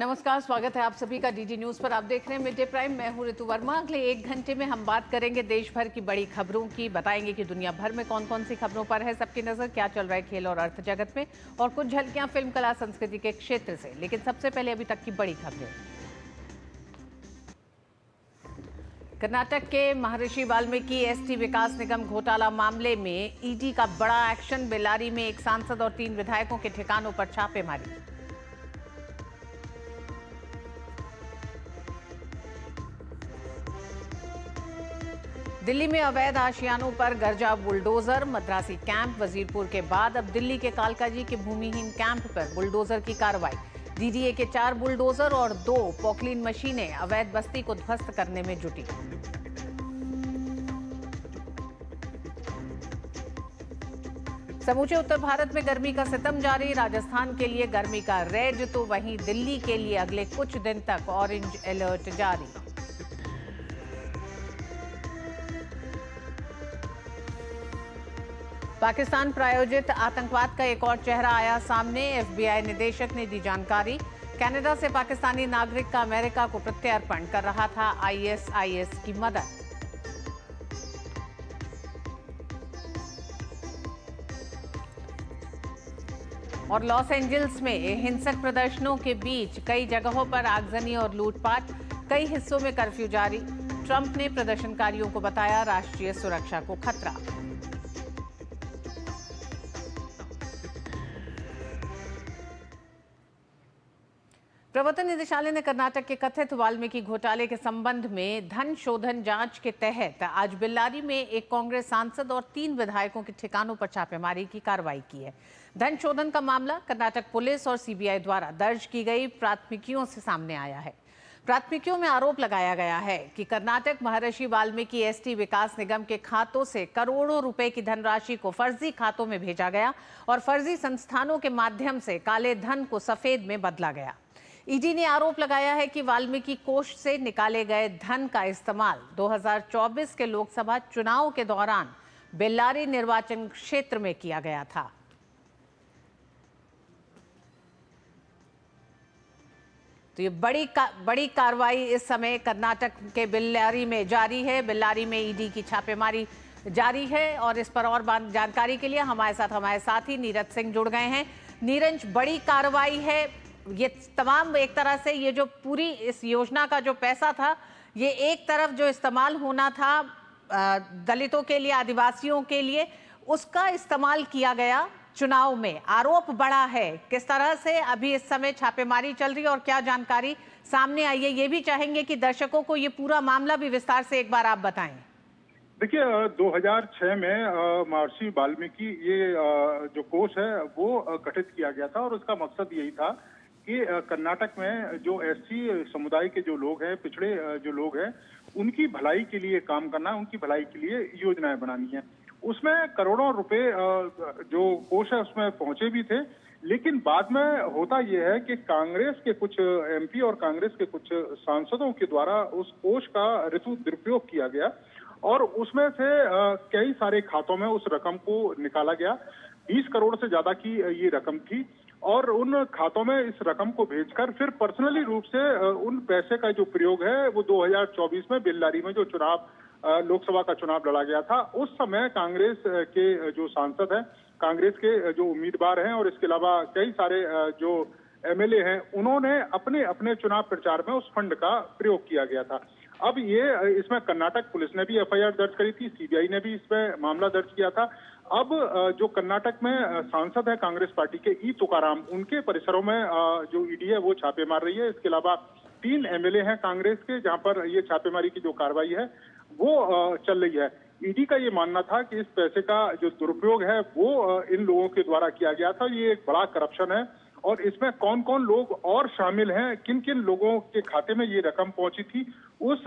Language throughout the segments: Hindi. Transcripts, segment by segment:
नमस्कार, स्वागत है आप सभी का डीडी न्यूज पर। आप देख रहे हैं मिड डे प्राइम। मैं हूं ऋतु वर्मा। अगले 1 घंटे में हम बात करेंगे देश भर की बड़ी खबरों की, बताएंगे कि दुनिया भर में कौन कौन सी खबरों पर है सबकी नजर, क्या चल रहा है खेल और अर्थ जगत में, और कुछ झलकियां फिल्म कला संस्कृति के क्षेत्र से। लेकिन सबसे पहले अभी तक की बड़ी खबरें। कर्नाटक के महर्षि वाल्मीकि एसटी विकास निगम घोटाला मामले में ईडी का बड़ा एक्शन। बेल्लारी में एक सांसद और 3 विधायकों के ठिकानों पर छापेमारी। दिल्ली में अवैध आशियानों पर गरजा बुलडोजर। मद्रासी कैंप वजीरपुर के बाद अब दिल्ली के कालकाजी के भूमिहीन कैंप पर बुलडोजर की कार्रवाई। डीडीए के 4 बुलडोजर और 2 पॉकलीन मशीनें अवैध बस्ती को ध्वस्त करने में जुटी। समूचे उत्तर भारत में गर्मी का सितम जारी। राजस्थान के लिए गर्मी का रेड, तो वहीं दिल्ली के लिए अगले कुछ दिन तक ऑरेंज अलर्ट जारी। पाकिस्तान प्रायोजित आतंकवाद का एक और चेहरा आया सामने। एफबीआई निदेशक ने दी जानकारी। कनाडा से पाकिस्तानी नागरिक का अमेरिका को प्रत्यर्पण कर रहा था आईएसआईएस की मदद। और लॉस एंजल्स में हिंसक प्रदर्शनों के बीच कई जगहों पर आगजनी और लूटपाट, कई हिस्सों में कर्फ्यू जारी। ट्रंप ने प्रदर्शनकारियों को बताया राष्ट्रीय सुरक्षा को खतरा। प्रवर्तन निदेशालय ने कर्नाटक के कथित वाल्मीकि घोटाले के संबंध में धन शोधन जांच के तहत आज बेल्लारी में एक कांग्रेस सांसद और 3 विधायकों के ठिकानों पर छापेमारी की कार्रवाई की है। धन शोधन का मामला कर्नाटक पुलिस और सीबीआई द्वारा दर्ज की गई प्राथमिकियों से सामने आया है। प्राथमिकियों में आरोप लगाया गया है कि कर्नाटक महर्षि वाल्मीकि एसटी विकास निगम के खातों से करोड़ों रुपए की धनराशि को फर्जी खातों में भेजा गया और फर्जी संस्थानों के माध्यम से काले धन को सफेद में बदला गया। ईडी ने आरोप लगाया है कि वाल्मीकि कोष से निकाले गए धन का इस्तेमाल 2024 के लोकसभा चुनाव के दौरान बेल्लारी निर्वाचन क्षेत्र में किया गया था। तो ये बड़ी कार्रवाई इस समय कर्नाटक के बेल्लारी में जारी है। बेल्लारी में ईडी की छापेमारी जारी है और इस पर और जानकारी के लिए हमारे साथी नीरज सिंह जुड़ गए हैं। नीरज, बड़ी कार्रवाई है। ये तमाम एक तरह से ये जो पूरी इस योजना का जो पैसा था, ये एक तरफ जो इस्तेमाल होना था दलितों के लिए, आदिवासियों के लिए, उसका इस्तेमाल किया गया चुनाव में। आरोप बड़ा है। किस तरह से अभी इस समय छापेमारी चल रही है और क्या जानकारी सामने आई है, ये भी चाहेंगे कि दर्शकों को ये पूरा मामला भी विस्तार से एक बार आप बताएं। देखिए, 2006 में महर्षि वाल्मीकि ये जो कोष है वो गठित किया गया था और उसका मकसद यही था कि कर्नाटक में जो एससी समुदाय के जो लोग हैं, पिछड़े जो लोग हैं, उनकी भलाई के लिए काम करना, उनकी भलाई के लिए योजनाएं बनानी है। उसमें करोड़ों रुपए जो कोष है उसमें पहुंचे भी थे, लेकिन बाद में होता यह है कि कांग्रेस के कुछ एमपी और कांग्रेस के कुछ सांसदों के द्वारा उस कोष का दुरुपयोग किया गया और उसमें से कई सारे खातों में उस रकम को निकाला गया। 20 करोड़ से ज्यादा की ये रकम थी और उन खातों में इस रकम को भेजकर फिर पर्सनली रूप से उन पैसे का जो प्रयोग है वो 2024 में बेल्लारी में जो चुनाव, लोकसभा का चुनाव लड़ा गया था, उस समय कांग्रेस के जो सांसद हैं, कांग्रेस के जो उम्मीदवार हैं और इसके अलावा कई सारे जो एमएलए हैं, उन्होंने अपने अपने चुनाव प्रचार में उस फंड का प्रयोग किया गया था। अब ये इसमें कर्नाटक पुलिस ने भी एफआईआर दर्ज करी थी, सीबीआई ने भी इसमें मामला दर्ज किया था। अब जो कर्नाटक में सांसद है कांग्रेस पार्टी के ई तुकाराम, उनके परिसरों में जो ईडी है वो छापे मार रही है। इसके अलावा 3 एमएलए हैं कांग्रेस के, जहां पर ये छापेमारी की जो कार्रवाई है वो चल रही है। ईडी का ये मानना था कि इस पैसे का जो दुरुपयोग है वो इन लोगों के द्वारा किया गया था। ये एक बड़ा करप्शन है और इसमें कौन कौन लोग और शामिल हैं, किन किन लोगों के खाते में ये रकम पहुंची थी, उस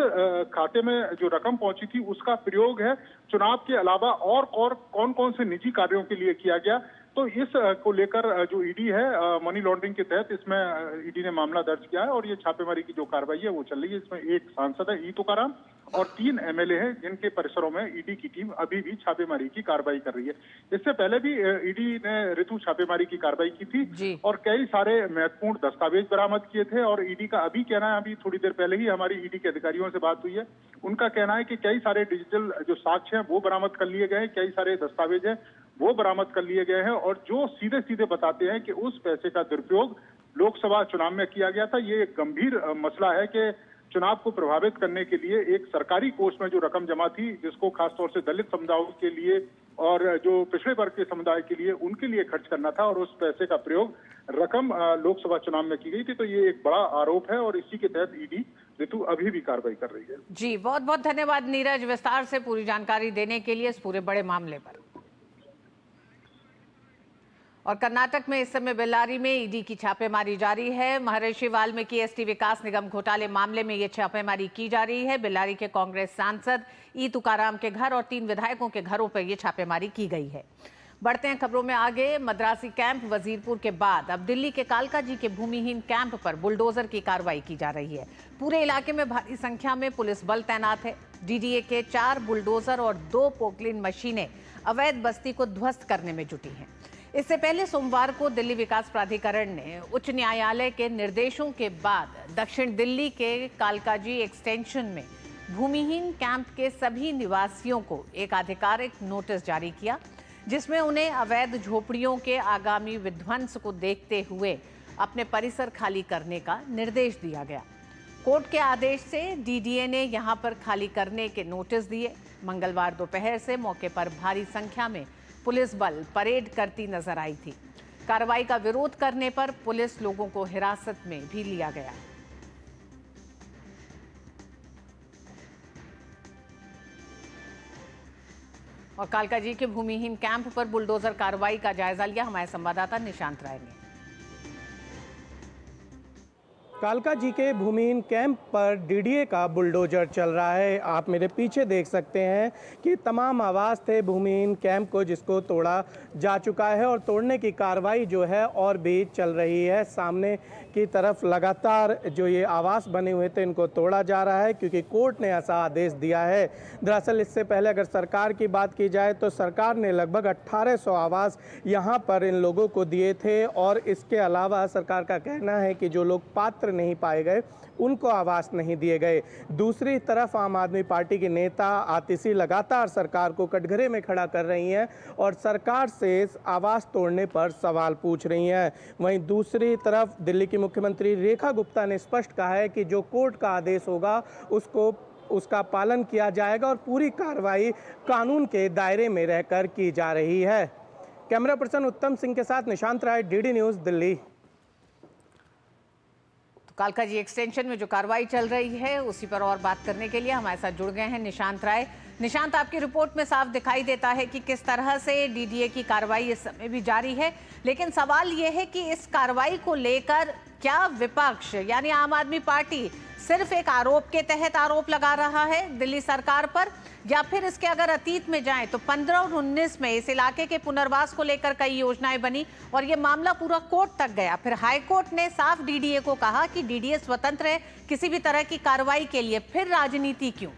खाते में जो रकम पहुंची थी उसका प्रयोग है चुनाव के अलावा और कौन कौन से निजी कार्यों के लिए किया गया। तो इस को लेकर जो ईडी है, मनी लॉन्ड्रिंग के तहत इसमें ईडी ने मामला दर्ज किया है और ये छापेमारी की जो कार्रवाई है वो चल रही है। इसमें एक सांसद है ई तुकाराम और 3 एमएलए हैं जिनके परिसरों में ईडी की टीम अभी भी छापेमारी की कार्रवाई कर रही है। इससे पहले भी ईडी ने ऋतु छापेमारी की कार्रवाई की थी और कई सारे महत्वपूर्ण दस्तावेज बरामद किए थे। और ईडी का अभी कहना है, अभी थोड़ी देर पहले ही हमारी ईडी के अधिकारियों से बात हुई है, उनका कहना है कि कई सारे डिजिटल जो साक्ष्य हैं वो बरामद कर लिए गए हैं, कई सारे दस्तावेज हैं वो बरामद कर लिए गए हैं और जो सीधे सीधे बताते हैं कि उस पैसे का दुरुपयोग लोकसभा चुनाव में किया गया था। ये एक गंभीर मसला है कि चुनाव को प्रभावित करने के लिए एक सरकारी कोष में जो रकम जमा थी, जिसको खासतौर से दलित समुदाय के लिए और जो पिछड़े वर्ग के समुदाय के लिए, उनके लिए खर्च करना था और उस पैसे का प्रयोग रकम लोकसभा चुनाव में की गई थी। तो ये एक बड़ा आरोप है और इसी के तहत ईडी ऋतु अभी भी कार्रवाई कर रही है। जी, बहुत बहुत धन्यवाद नीरज, विस्तार से पूरी जानकारी देने के लिए इस पूरे बड़े मामले पर। और कर्नाटक में इस समय बेल्लारी में ईडी की छापेमारी जारी है। महर्षि वाल्मीकि एसटी विकास निगम घोटाले मामले में ये छापेमारी की जा रही है। बेल्लारी के कांग्रेस सांसद ई तुकाराम के घर और 3 विधायकों के घरों पर यह छापेमारी की गई है। बढ़ते हैं खबरों में आगे। मद्रासी कैंप वजीरपुर के बाद अब दिल्ली के कालकाजी के भूमिहीन कैंप पर बुलडोजर की कार्रवाई की जा रही है। पूरे इलाके में भारी संख्या में पुलिस बल तैनात है। डीडीए के 4 बुलडोजर और 2 पोकलिन मशीनें अवैध बस्ती को ध्वस्त करने में जुटी हैं। इससे पहले सोमवार को दिल्ली विकास प्राधिकरण ने उच्च न्यायालय के निर्देशों के बाद दक्षिण दिल्ली के कालकाजी एक्सटेंशन में भूमिहीन कैंप के सभी निवासियों को एक आधिकारिक नोटिस जारी किया, जिसमें उन्हें अवैध झोपड़ियों के आगामी विध्वंस को देखते हुए अपने परिसर खाली करने का निर्देश दिया गया। कोर्ट के आदेश से डीडीए ने यहां पर खाली करने के नोटिस दिए। मंगलवार दोपहर से मौके पर भारी संख्या में पुलिस बल परेड करती नजर आई थी। कार्रवाई का विरोध करने पर पुलिस लोगों को हिरासत में भी लिया गया। और कालकाजी के भूमिहीन कैंप पर बुलडोजर कार्रवाई का जायजा लिया हमारे संवाददाता निशांत राय ने। कालकाजी के भूमिहीन कैंप पर डीडीए का बुलडोजर चल रहा है। आप मेरे पीछे देख सकते हैं कि तमाम आवास थे भूमिहीन कैंप को, जिसको तोड़ा जा चुका है और तोड़ने की कार्रवाई जो है और भी चल रही है। सामने की तरफ लगातार जो ये आवास बने हुए थे इनको तोड़ा जा रहा है, क्योंकि कोर्ट ने ऐसा आदेश दिया है। दरअसल इससे पहले अगर सरकार की बात की जाए तो सरकार ने लगभग 1800 आवास यहाँ पर इन लोगों को दिए थे और इसके अलावा सरकार का कहना है कि जो लोग पात्र नहीं पाए गए उनको आवास नहीं दिए गए। दूसरी तरफ आम आदमी पार्टी के नेता आतिशी लगातार सरकार को कटघरे में खड़ा कर रही हैं और सरकार से आवास तोड़ने पर सवाल पूछ रही हैं। वहीं दूसरी तरफ दिल्ली की मुख्यमंत्री रेखा गुप्ता ने स्पष्ट कहा है कि जो कोर्ट का आदेश होगा उसका पालन किया जाएगा और पूरी कार्रवाई कानून के दायरे में रहकर की जा रही है। कैमरा पर्सन उत्तम सिंह के साथ Nishant Rai, DD news, Delhi. Kalkaji extension में जो कार्रवाई चल रही है उसी पर और बात करने के लिए हमारे साथ जुड़ गए हैं निशांत राय। निशांत, आपकी रिपोर्ट में साफ दिखाई देता है कि किस तरह से डीडीए की कार्रवाई इस समय भी जारी है, लेकिन सवाल यह है कि इस कार्रवाई को लेकर क्या विपक्ष यानी आम आदमी पार्टी सिर्फ एक आरोप के तहत आरोप लगा रहा है दिल्ली सरकार पर, या फिर इसके अगर अतीत में जाएं तो 15 और 19 में इस इलाके के पुनर्वास को लेकर कई योजनाएं बनी और ये मामला पूरा कोर्ट तक गया। फिर हाई कोर्ट ने साफ डीडीए को कहा कि डीडीए स्वतंत्र है किसी भी तरह की कार्रवाई के लिए। फिर राजनीति क्यों?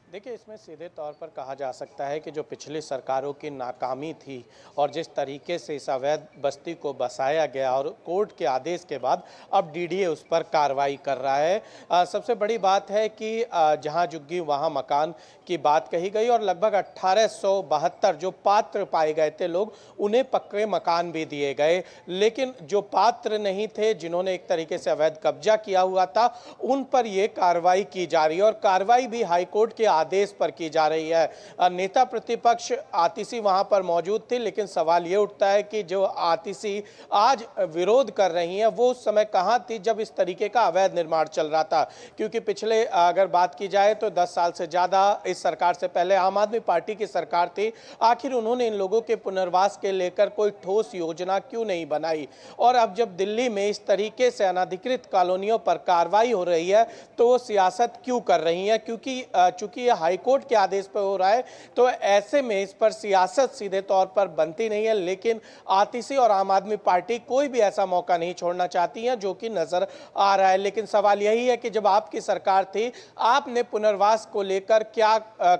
देखिए, इसमें सीधे तौर पर कहा जा सकता है कि जो पिछली सरकारों की नाकामी थी और जिस तरीके से इस अवैध बस्ती को बसाया गया और कोर्ट के आदेश के बाद अब डीडीए उस पर कार्रवाई कर रहा है। सबसे बड़ी बात है कि जहां झुग्गी वहां मकान की बात कही गई और लगभग 1872 जो पात्र पाए गए थे लोग, उन्हें पक्के मकान भी दिए गए, लेकिन जो पात्र नहीं थे, जिन्होंने एक तरीके से अवैध कब्जा किया हुआ था, उन पर यह कार्रवाई की जा रही है और कार्रवाई भी हाईकोर्ट के आदेश पर की जा रही है। नेता प्रतिपक्ष आतिशी वहां पर मौजूद थे, लेकिन सवाल ये उठता है कि जो आतिशी आज विरोध कर रही हैं वो उस समय कहां थी जब इस तरीके का अवैध निर्माण चल रहा था, क्योंकि पिछले अगर बात की जाए तो 10 साल से ज्यादा इस सरकार से पहले आम आदमी पार्टी की सरकार थी। आखिर उन्होंने इन लोगों के पुनर्वास के लेकर कोई ठोस योजना क्यों नहीं बनाई? और अब जब दिल्ली में इस तरीके से अनधिकृत कॉलोनियों पर कार्रवाई हो रही है तो वो सियासत क्यों कर रही है? क्योंकि चूंकि ये हाईकोर्ट के आदेश पर हो रहा है, तो ऐसे में इस पर सियासत सीधे तौर पर बनती नहीं है, लेकिन आतिशी और आम आदमी पार्टी कोई भी ऐसा मौका नहीं छोड़ना चाहती है, जो कि नजर आ रहा है। लेकिन सवाल यही है कि जब आपकी सरकार थी, आपने पुनर्वास को लेकर क्या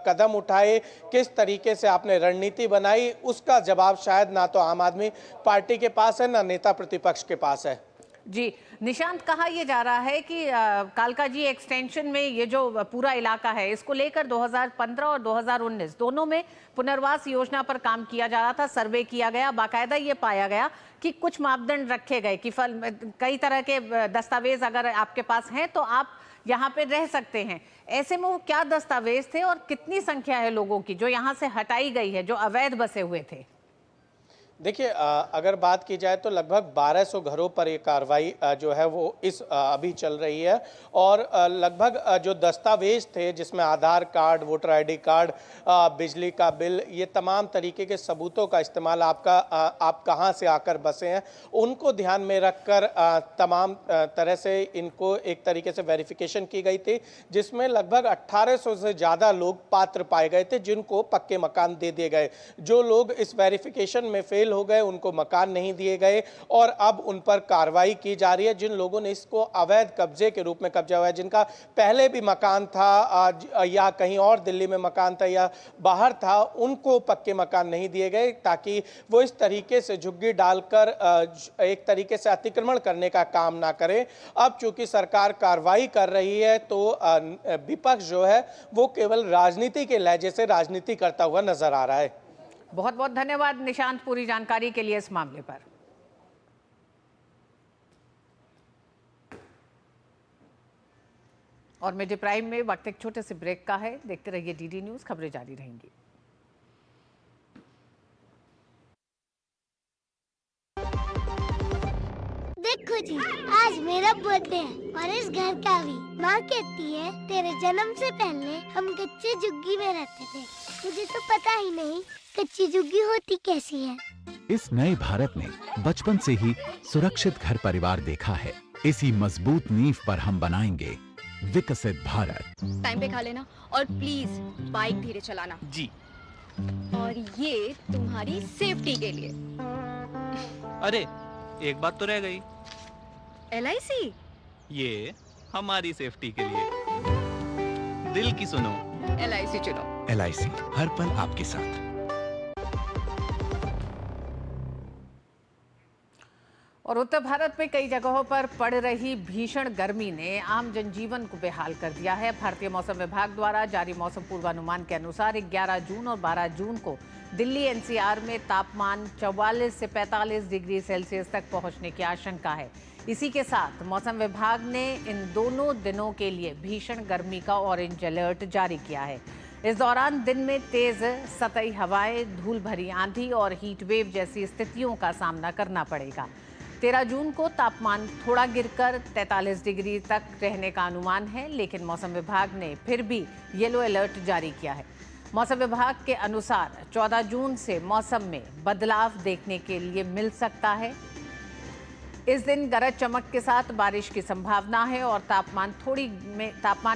कदम उठाए, किस तरीके से आपने रणनीति बनाई, उसका जवाब शायद ना तो आम आदमी पार्टी के पास है, ना नेता प्रतिपक्ष के पास है। जी निशांत, कहा यह जा रहा है कि कालकाजी एक्सटेंशन में ये जो पूरा इलाका है, इसको लेकर 2015 और 2019 दोनों में पुनर्वास योजना पर काम किया जा रहा था, सर्वे किया गया, बाकायदा ये पाया गया कि कुछ मापदंड रखे गए कि कई तरह के दस्तावेज अगर आपके पास हैं तो आप यहाँ पे रह सकते हैं। ऐसे में वो क्या दस्तावेज थे और कितनी संख्या है लोगों की जो यहाँ से हटाई गई है, जो अवैध बसे हुए थे? देखिए, अगर बात की जाए तो लगभग 1200 घरों पर ये कार्रवाई जो है वो अभी चल रही है, और लगभग जो दस्तावेज थे जिसमें आधार कार्ड, वोटर आईडी कार्ड, बिजली का बिल, ये तमाम तरीके के सबूतों का इस्तेमाल आप कहां से आकर बसे हैं उनको ध्यान में रखकर तमाम तरह से इनको एक तरीके से वेरिफिकेशन की गई थी, जिसमें लगभग 1800 से ज़्यादा लोग पात्र पाए गए थे जिनको पक्के मकान दे दिए गए। जो लोग इस वेरिफिकेशन में फेल हो गए उनको मकान नहीं दिए गए, और अब उन पर कार्रवाई की जा रही है। जिन लोगों ने इसको अवैध कब्जे के रूप में कब्जा हुआ है, जिनका पहले भी मकान था या कहीं और दिल्ली में मकान था या बाहर था, उनको पक्के मकान नहीं दिए गए ताकि वो इस तरीके से झुग्गी डालकर एक तरीके से अतिक्रमण करने का काम ना करें। अब चूंकि सरकार कार्रवाई कर रही है तो विपक्ष जो है वो केवल राजनीति के लहजे से राजनीति करता हुआ नजर आ रहा है। बहुत बहुत धन्यवाद निशांत पूरी जानकारी के लिए इस मामले पर। और मिड प्राइम में वक्त एक छोटे से ब्रेक का है, देखते रहिए डीडी न्यूज, खबरें जारी रहेंगी। देखो जी, आज मेरा बर्थडे है और इस घर का भी। माँ कहती है तेरे जन्म से पहले हम कच्चे झुग्गी में रहते थे। मुझे तो पता ही नहीं कच्ची झुग्गी होती कैसी है। इस नए भारत ने बचपन से ही सुरक्षित घर परिवार देखा है। इसी मजबूत नींव पर हम बनाएंगे विकसित भारत। टाइम पे खा लेना और प्लीज बाइक धीरे चलाना जी। और ये तुम्हारी सेफ्टी के लिए। अरे एक बात तो रह गई। LIC ये हमारी सेफ्टी के लिए। दिल की सुनो, LIC चुनो। LIC हर पल आपके साथ। और उत्तर भारत में कई जगहों पर पड़ रही भीषण गर्मी ने आम जनजीवन को बेहाल कर दिया है। भारतीय मौसम विभाग द्वारा जारी मौसम पूर्वानुमान के अनुसार 11 जून और 12 जून को दिल्ली NCR में तापमान 44 से 45 डिग्री सेल्सियस तक पहुंचने की आशंका है। इसी के साथ मौसम विभाग ने इन दोनों दिनों के लिए भीषण गर्मी का ऑरेंज अलर्ट जारी किया है। इस दौरान दिन में तेज सतही हवाएं, धूल भरी आंधी और हीट वेव जैसी स्थितियों का सामना करना पड़ेगा। 13 जून को तापमान थोड़ा गिरकर 43 डिग्री तक रहने का अनुमान है, लेकिन मौसम विभाग ने फिर भी येलो अलर्ट जारी किया है। मौसम विभाग के अनुसार 14 जून से मौसम में बदलाव देखने के लिए मिल सकता है। इस दिन गरज चमक के साथ बारिश की संभावना है और तापमान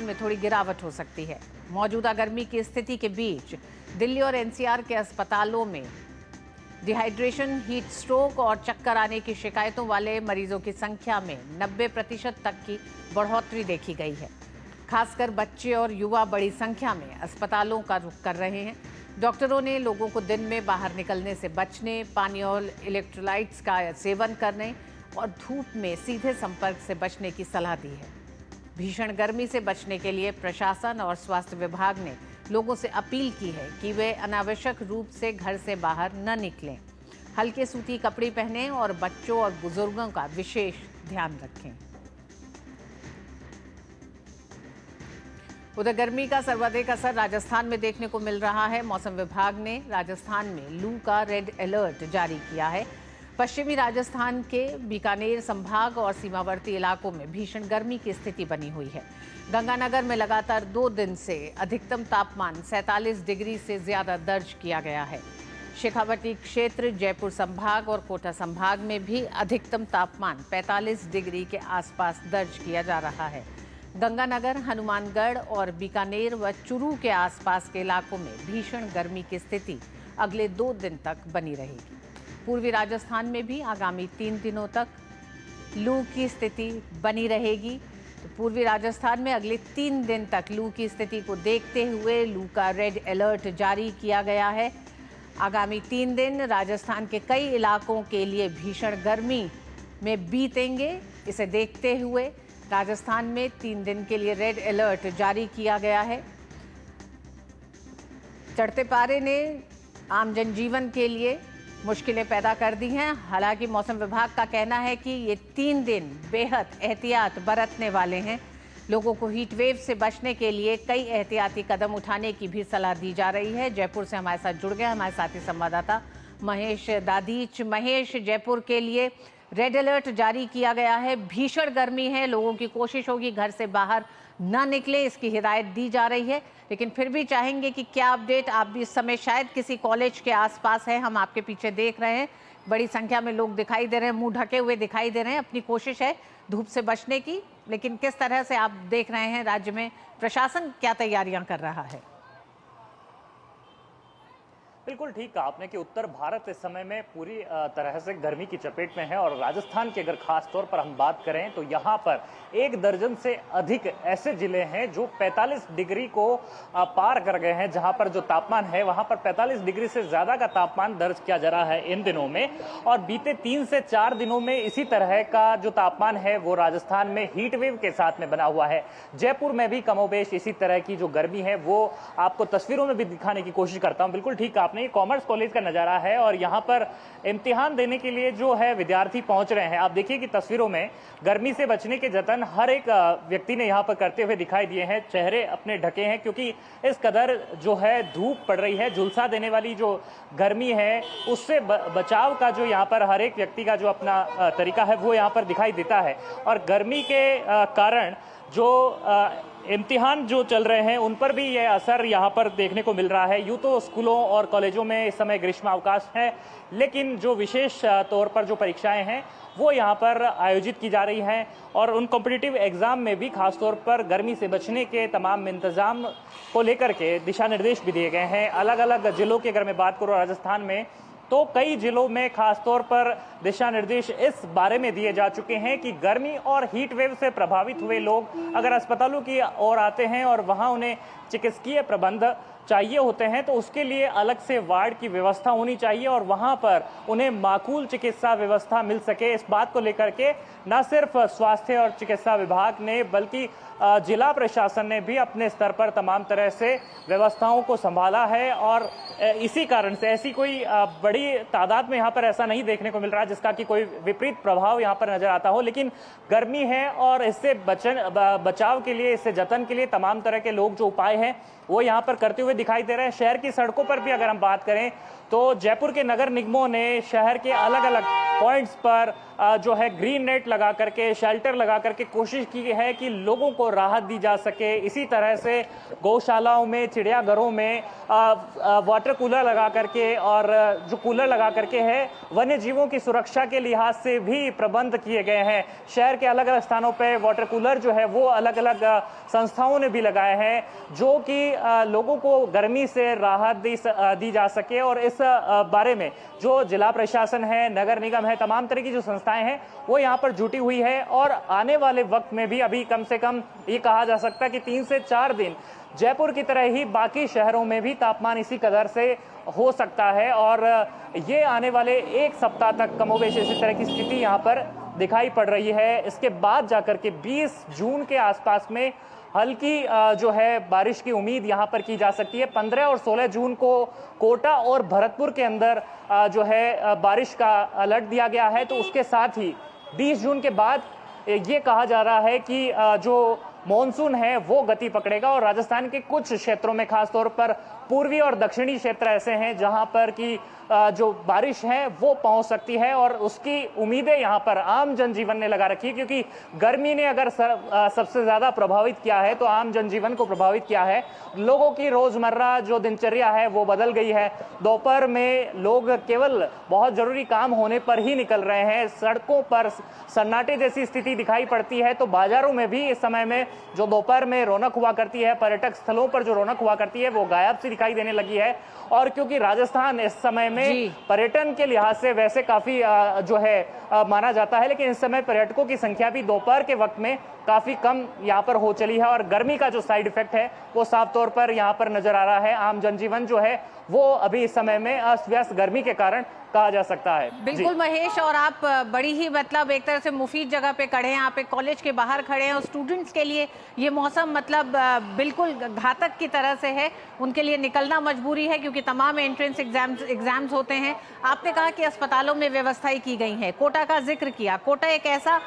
में थोड़ी गिरावट हो सकती है। मौजूदा गर्मी की स्थिति के बीच दिल्ली और NCR के अस्पतालों में डिहाइड्रेशन, हीट स्ट्रोक और चक्कर आने की शिकायतों वाले मरीजों की संख्या में 90% तक की बढ़ोतरी देखी गई है। खासकर बच्चे और युवा बड़ी संख्या में अस्पतालों का रुख कर रहे हैं। डॉक्टरों ने लोगों को दिन में बाहर निकलने से बचने, पानी और इलेक्ट्रोलाइट्स का सेवन करने और धूप में सीधे संपर्क से बचने की सलाह दी है। भीषण गर्मी से बचने के लिए प्रशासन और स्वास्थ्य विभाग ने लोगों से अपील की है कि वे अनावश्यक रूप से घर से बाहर न निकलें, हल्के सूती कपड़े पहनें और बच्चों और बुजुर्गों का विशेष ध्यान रखें। उधर गर्मी का सर्वाधिक असर राजस्थान में देखने को मिल रहा है। मौसम विभाग ने राजस्थान में लू का रेड अलर्ट जारी किया है। पश्चिमी राजस्थान के बीकानेर संभाग और सीमावर्ती इलाकों में भीषण गर्मी की स्थिति बनी हुई है। गंगानगर में लगातार 2 दिन से अधिकतम तापमान 47 डिग्री से ज्यादा दर्ज किया गया है। शेखावटी क्षेत्र, जयपुर संभाग और कोटा संभाग में भी अधिकतम तापमान 45 डिग्री के आसपास दर्ज किया जा रहा है। गंगानगर, हनुमानगढ़ और बीकानेर व चुरू के आसपास के इलाकों में भीषण गर्मी की स्थिति अगले 2 दिन तक बनी रहेगी। पूर्वी राजस्थान में भी आगामी 3 दिनों तक लू की स्थिति बनी रहेगी। तो पूर्वी राजस्थान में अगले 3 दिन तक लू की स्थिति को देखते हुए लू का रेड अलर्ट जारी किया गया है। आगामी 3 दिन राजस्थान के कई इलाकों के लिए भीषण गर्मी में बीतेंगे। इसे देखते हुए राजस्थान में 3 दिन के लिए रेड अलर्ट जारी किया गया है। चढ़ते पारे ने आम जनजीवन के लिए मुश्किलें पैदा कर दी हैं। हालांकि मौसम विभाग का कहना है कि ये 3 दिन बेहद एहतियात बरतने वाले हैं। लोगों को हीट वेव से बचने के लिए कई एहतियाती कदम उठाने की भी सलाह दी जा रही है। जयपुर से हमारे साथ जुड़ गए हमारे साथी संवाददाता महेश दादीच। महेश, जयपुर के लिए रेड अलर्ट जारी किया गया है। भीषण गर्मी है, लोगों की कोशिश होगी घर से बाहर ना निकले, इसकी हिदायत दी जा रही है। लेकिन फिर भी चाहेंगे कि क्या अपडेट, आप भी इस समय शायद किसी कॉलेज के आसपास हैं, हम आपके पीछे देख रहे हैं, बड़ी संख्या में लोग दिखाई दे रहे हैं, मुंह ढके हुए दिखाई दे रहे हैं। अपनी कोशिश है धूप से बचने की, लेकिन किस तरह से आप देख रहे हैं राज्य में प्रशासन क्या तैयारियां कर रहा है? बिल्कुल ठीक कहा आपने कि उत्तर भारत इस समय में पूरी तरह से गर्मी की चपेट में है और राजस्थान की अगर खास तौर पर हम बात करें तो यहाँ पर 1 दर्जन से अधिक ऐसे जिले हैं जो 45 डिग्री को पार कर गए हैं, जहाँ पर जो तापमान है वहाँ पर 45 डिग्री से ज़्यादा का तापमान दर्ज किया जा रहा है इन दिनों में। और बीते 3 से 4 दिनों में इसी तरह का जो तापमान है वो राजस्थान में हीट वेव के साथ में बना हुआ है। जयपुर में भी कमोबेश इसी तरह की जो गर्मी है वो आपको तस्वीरों में भी दिखाने की कोशिश करता हूँ। बिल्कुल ठीक आपने, कॉमर्स कॉलेज का नजारा है और यहाँ पर इम्तिहान देने के लिए जो है विद्यार्थी पहुंच रहे हैं। आप देखिए कि तस्वीरों में गर्मी से बचने के जतन हर एक व्यक्ति ने यहाँ पर करते हुए दिखाई दिए हैं। चेहरे अपने ढके हैं क्योंकि इस कदर जो है धूप पड़ रही है। झुलसा देने वाली जो गर्मी है उससे बचाव का जो यहाँ पर हर एक व्यक्ति का जो अपना तरीका है वो यहाँ पर दिखाई देता है। और गर्मी के कारण जो इम्तिहान जो चल रहे हैं उन पर भी यह असर यहाँ पर देखने को मिल रहा है। यूँ तो स्कूलों और कॉलेजों में इस समय ग्रीष्मावकाश है, लेकिन जो विशेष तौर पर जो परीक्षाएं हैं वो यहाँ पर आयोजित की जा रही हैं और उन कॉम्पिटिटिव एग्जाम में भी खासतौर पर गर्मी से बचने के तमाम इंतजाम को लेकर के दिशा निर्देश भी दिए गए हैं। अलग अलग जिलों की अगर मैं बात करूँ राजस्थान में तो कई जिलों में खासतौर पर दिशा निर्देश इस बारे में दिए जा चुके हैं कि गर्मी और हीट वेव से प्रभावित हुए लोग अगर अस्पतालों की ओर आते हैं और वहां उन्हें चिकित्सकीय प्रबंध चाहिए होते हैं तो उसके लिए अलग से वार्ड की व्यवस्था होनी चाहिए और वहां पर उन्हें माकूल चिकित्सा व्यवस्था मिल सके। इस बात को लेकर के न सिर्फ स्वास्थ्य और चिकित्सा विभाग ने बल्कि जिला प्रशासन ने भी अपने स्तर पर तमाम तरह से व्यवस्थाओं को संभाला है। और इसी कारण से ऐसी कोई बड़ी तादाद में यहाँ पर ऐसा नहीं देखने को मिल रहा जिसका कि कोई विपरीत प्रभाव यहाँ पर नजर आता हो। लेकिन गर्मी है और इससे बचाव के लिए, इससे जतन के लिए तमाम तरह के लोग जो उपाय हैं वो यहाँ पर करते हुए दिखाई दे रहे हैं। शहर की सड़कों पर भी अगर हम बात करें तो जयपुर के नगर निगमों ने शहर के अलग अलग पॉइंट्स पर जो है ग्रीन नेट लगा करके, शेल्टर लगा करके कोशिश की है कि लोगों को राहत दी जा सके। इसी तरह से गौशालाओं में, चिड़ियाघरों में वाटर कूलर लगा करके और जो कूलर लगा करके है वन्य जीवों की सुरक्षा के लिहाज से भी प्रबंध किए गए हैं। शहर के अलग अलग स्थानों पर वाटर कूलर जो है वो अलग अलग संस्थाओं ने भी लगाए हैं जो कि लोगों को गर्मी से राहत दी जा सके। और इस बारे में जो जिला प्रशासन है, नगर निगम है, तमाम तरह की जो संस्थाएं हैं वो यहाँ पर जुटी हुई है। और आने वाले वक्त में भी अभी कम से कम ये कहा जा सकता है कि 3 से 4 दिन जयपुर की तरह ही बाकी शहरों में भी तापमान इसी कदर से हो सकता है और ये आने वाले 1 सप्ताह तक कमोबेश इसी तरह की स्थिति यहाँ पर दिखाई पड़ रही है। इसके बाद जाकर के 20 जून के आसपास में हल्की जो है बारिश की उम्मीद यहाँ पर की जा सकती है। 15 और 16 जून को कोटा और भरतपुर के अंदर जो है बारिश का अलर्ट दिया गया है। तो उसके साथ ही 20 जून के बाद ये कहा जा रहा है कि जो मॉनसून है वो गति पकड़ेगा और राजस्थान के कुछ क्षेत्रों में खासतौर पर पूर्वी और दक्षिणी क्षेत्र ऐसे हैं जहां पर कि जो बारिश है वो पहुंच सकती है और उसकी उम्मीदें यहाँ पर आम जनजीवन ने लगा रखी है, क्योंकि गर्मी ने अगर सबसे ज्यादा प्रभावित किया है तो आम जनजीवन को प्रभावित किया है। लोगों की रोजमर्रा जो दिनचर्या है वो बदल गई है। दोपहर में लोग केवल बहुत जरूरी काम होने पर ही निकल रहे हैं। सड़कों पर सन्नाटे जैसी स्थिति दिखाई पड़ती है, तो बाजारों में भी इस समय में जो दोपहर में रौनक हुआ करती है, पर्यटक स्थलों पर जो रौनक हुआ करती है वो गायब सी दिखाई देने लगी है। और क्योंकि राजस्थान इस समय में पर्यटन के लिहाज से वैसे काफी जो है माना जाता है, लेकिन इस समय पर्यटकों की संख्या भी दोपहर के वक्त में काफी कम यहाँ पर हो चली है और गर्मी का जो साइड इफेक्ट है वो साफ तौर पर यहाँ पर नजर आ रहा है। आम जनजीवन जो है वो अभी इस समय में अस्त व्यस्त गर्मी के कारण कहा जा सकता है। बिल्कुल महेश, और आप बड़ी ही मतलब एक तरह से मुफीद जगह पे खड़े हैं, आप एक कॉलेज के बाहर खड़े हैं और स्टूडेंट्स के लिए ये मौसम मतलब बिल्कुल घातक की तरह से है। उनके लिए निकलना मजबूरी है क्योंकि तमाम एंट्रेंस एग्जाम्स होते हैं। आपने कहा कि अस्पतालों में व्यवस्थाएं की गई हैं, कोटा का जिक्र किया। कोटा एक ऐसा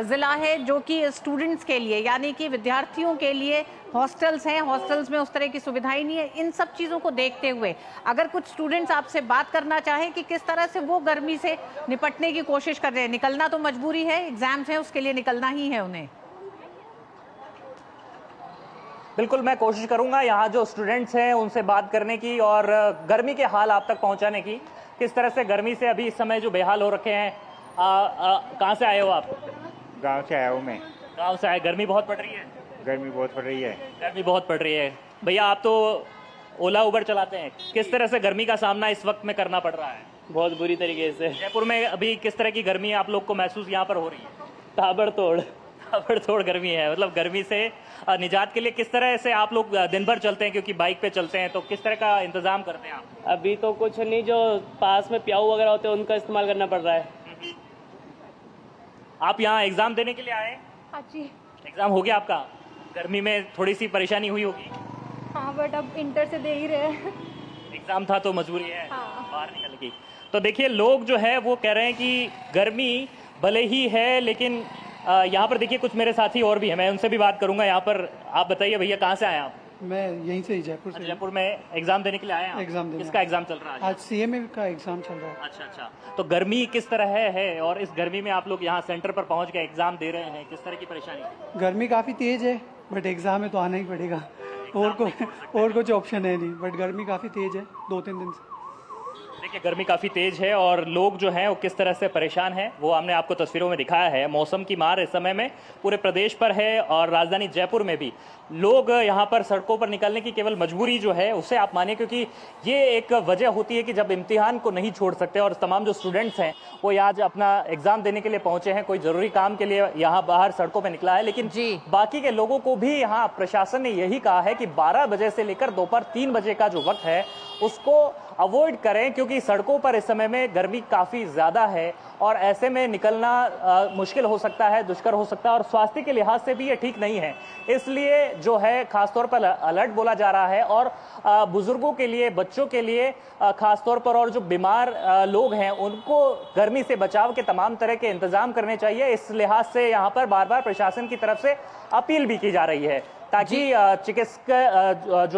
जिला है जो कि स्टूडेंट्स के लिए यानी कि विद्यार्थियों के लिए हॉस्टल्स हैं, हॉस्टल्स में उस तरह की सुविधाएं नहीं है। इन सब चीज़ों को देखते हुए अगर कुछ स्टूडेंट्स आपसे बात करना चाहें कि किस तरह से वो गर्मी से निपटने की कोशिश कर रहे हैं, निकलना तो मजबूरी है, एग्जाम्स हैं, उसके लिए निकलना ही है उन्हें। बिल्कुल, मैं कोशिश करूंगा यहाँ जो स्टूडेंट्स हैं उनसे बात करने की और गर्मी के हाल आप तक पहुँचाने की। किस तरह से गर्मी से अभी इस समय जो बेहाल हो रखे हैं। कहाँ से आए हो आप? गांव से आया हूँ मैं। गांव से आए। गर्मी बहुत पड़ रही है? गर्मी बहुत पड़ रही है। गर्मी बहुत पड़ रही है। भैया आप तो ओला उबर चलाते हैं, किस तरह से गर्मी का सामना इस वक्त में करना पड़ रहा है? बहुत बुरी तरीके से। जयपुर में अभी किस तरह की गर्मी आप लोग को महसूस यहाँ पर हो रही है? ताबड़तोड़ गर्मी है। मतलब गर्मी से निजात के लिए किस तरह से आप लोग दिन भर चलते हैं, क्योंकि बाइक पे चलते हैं, तो किस तरह का इंतजाम करते हैं आप? अभी तो कुछ नहीं, जो पास में प्याऊ वगैरह होते हैं उनका इस्तेमाल करना पड़ रहा है। आप यहाँ एग्जाम देने के लिए आए? हाँ जी। एग्जाम हो गया आपका? गर्मी में थोड़ी सी परेशानी हुई होगी? हाँ, बट अब इंटर से दे ही रहे हैं। एग्जाम था तो मजबूरी है। हाँ। बाहर निकल गई। तो देखिए लोग जो है वो कह रहे हैं कि गर्मी भले ही है, लेकिन यहाँ पर देखिए कुछ मेरे साथी और भी हैं, मैं उनसे भी बात करूंगा। यहाँ पर आप बताइए भैया, कहाँ से आए आप? मैं यहीं से ही, जयपुर से। जयपुर में एग्जाम देने के लिए आए हैं? एग्जाम देने। किसका एग्जाम चल रहा है? आज सीएमए का एग्जाम चल रहा है। अच्छा अच्छा। तो गर्मी किस तरह है और इस गर्मी में आप लोग यहाँ सेंटर पर पहुँच के एग्जाम दे रहे हैं, किस तरह की परेशानी? गर्मी काफ़ी तेज है, बट एग्जाम में तो आना ही पड़ेगा। और कुछ ऑप्शन है नहीं, बट गर्मी काफ़ी तेज है 2-3 दिन से। देखिए गर्मी काफ़ी तेज है और लोग जो हैं वो किस तरह से परेशान हैं वो हमने आपको तस्वीरों में दिखाया है। मौसम की मार इस समय में पूरे प्रदेश पर है और राजधानी जयपुर में भी लोग यहाँ पर सड़कों पर निकलने की केवल मजबूरी जो है उसे आप मानिए, क्योंकि ये एक वजह होती है कि जब इम्तिहान को नहीं छोड़ सकते और तमाम जो स्टूडेंट्स हैं वो आज अपना एग्जाम देने के लिए पहुंचे हैं, कोई जरूरी काम के लिए यहाँ बाहर सड़कों पर निकला है। लेकिन बाकी के लोगों को भी यहाँ प्रशासन ने यही कहा है कि 12 बजे से लेकर दोपहर 3 बजे का जो वक्त है उसको अवॉइड करें, क्योंकि सड़कों पर इस समय में गर्मी काफ़ी ज़्यादा है और ऐसे में निकलना मुश्किल हो सकता है, दुष्कर हो सकता है और स्वास्थ्य के लिहाज से भी ये ठीक नहीं है। इसलिए जो है खासतौर पर अलर्ट बोला जा रहा है और बुजुर्गों के लिए, बच्चों के लिए खासतौर पर, और जो बीमार लोग हैं उनको गर्मी से बचाव के तमाम तरह के इंतजाम करने चाहिए। इस लिहाज से यहाँ पर बार बार प्रशासन की तरफ से अपील भी की जा रही है ताकि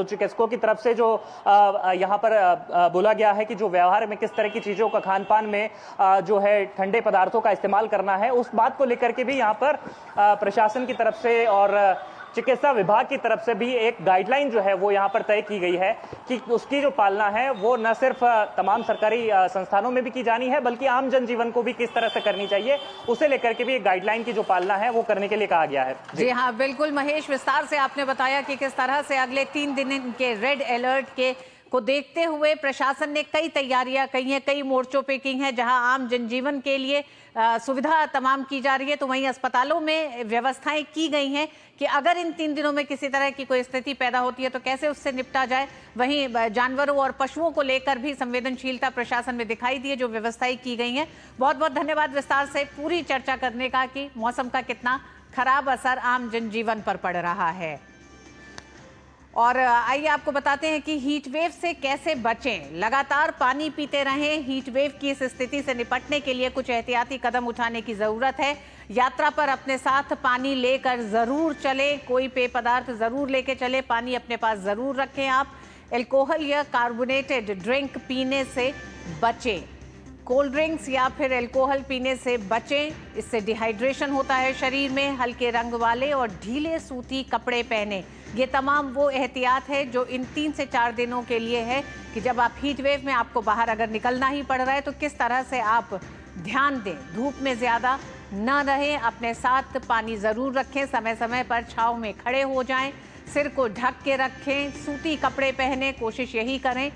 चिकित्सकों की तरफ से जो यहाँ पर बोला गया है कि जो व्यवहार में किस तरह की चीज़ों का, खान पान में जो है ठंडे पदार्थों का इस्तेमाल करना है, उस बात को लेकर के भी यहाँ पर प्रशासन की तरफ से और चिकित्सा विभाग की तरफ से भी एक गाइडलाइन जो है वो यहाँ पर तय की गई है कि उसकी जो पालना है वो न सिर्फ तमाम सरकारी संस्थानों में भी की जानी है बल्कि आम जनजीवन को भी किस तरह से करनी चाहिए उसे लेकर के भी एक गाइडलाइन की जो पालना है वो करने के लिए कहा गया है। जी हाँ, बिल्कुल महेश, विस्तार से आपने बताया कि किस तरह से अगले 3 दिन के रेड अलर्ट के को देखते हुए प्रशासन ने कई तैयारियां की हैं, कई मोर्चों पे की हैं, जहां आम जनजीवन के लिए सुविधा तमाम की जा रही है, तो वहीं अस्पतालों में व्यवस्थाएं की गई हैं कि अगर इन 3 दिनों में किसी तरह की कोई स्थिति पैदा होती है तो कैसे उससे निपटा जाए। वहीं जानवरों और पशुओं को लेकर भी संवेदनशीलता प्रशासन में दिखाई दी है, जो व्यवस्थाएं की गई हैं। बहुत बहुत धन्यवाद विस्तार से पूरी चर्चा करने का कि मौसम का कितना खराब असर आम जनजीवन पर पड़ रहा है। और आइए आपको बताते हैं कि हीट वेव से कैसे बचें। लगातार पानी पीते रहें। हीट वेव की इस स्थिति से निपटने के लिए कुछ एहतियाती कदम उठाने की ज़रूरत है। यात्रा पर अपने साथ पानी लेकर ज़रूर चलें, कोई पेय पदार्थ ज़रूर लेके चलें, पानी अपने पास ज़रूर रखें आप। अल्कोहल या कार्बोनेटेड ड्रिंक पीने से बचें। कोल्ड ड्रिंक्स या फिर अल्कोहल पीने से बचें, इससे डिहाइड्रेशन होता है शरीर में। हल्के रंग वाले और ढीले सूती कपड़े पहने। ये तमाम वो एहतियात है जो इन 3 से 4 दिनों के लिए है कि जब आप हीट वेव में आपको बाहर अगर निकलना ही पड़ रहा है तो किस तरह से आप ध्यान दें। धूप में ज़्यादा न रहें, अपने साथ पानी ज़रूर रखें, समय समय पर छांव में खड़े हो जाएं, सिर को ढक के रखें, सूती कपड़े पहने, कोशिश यही करें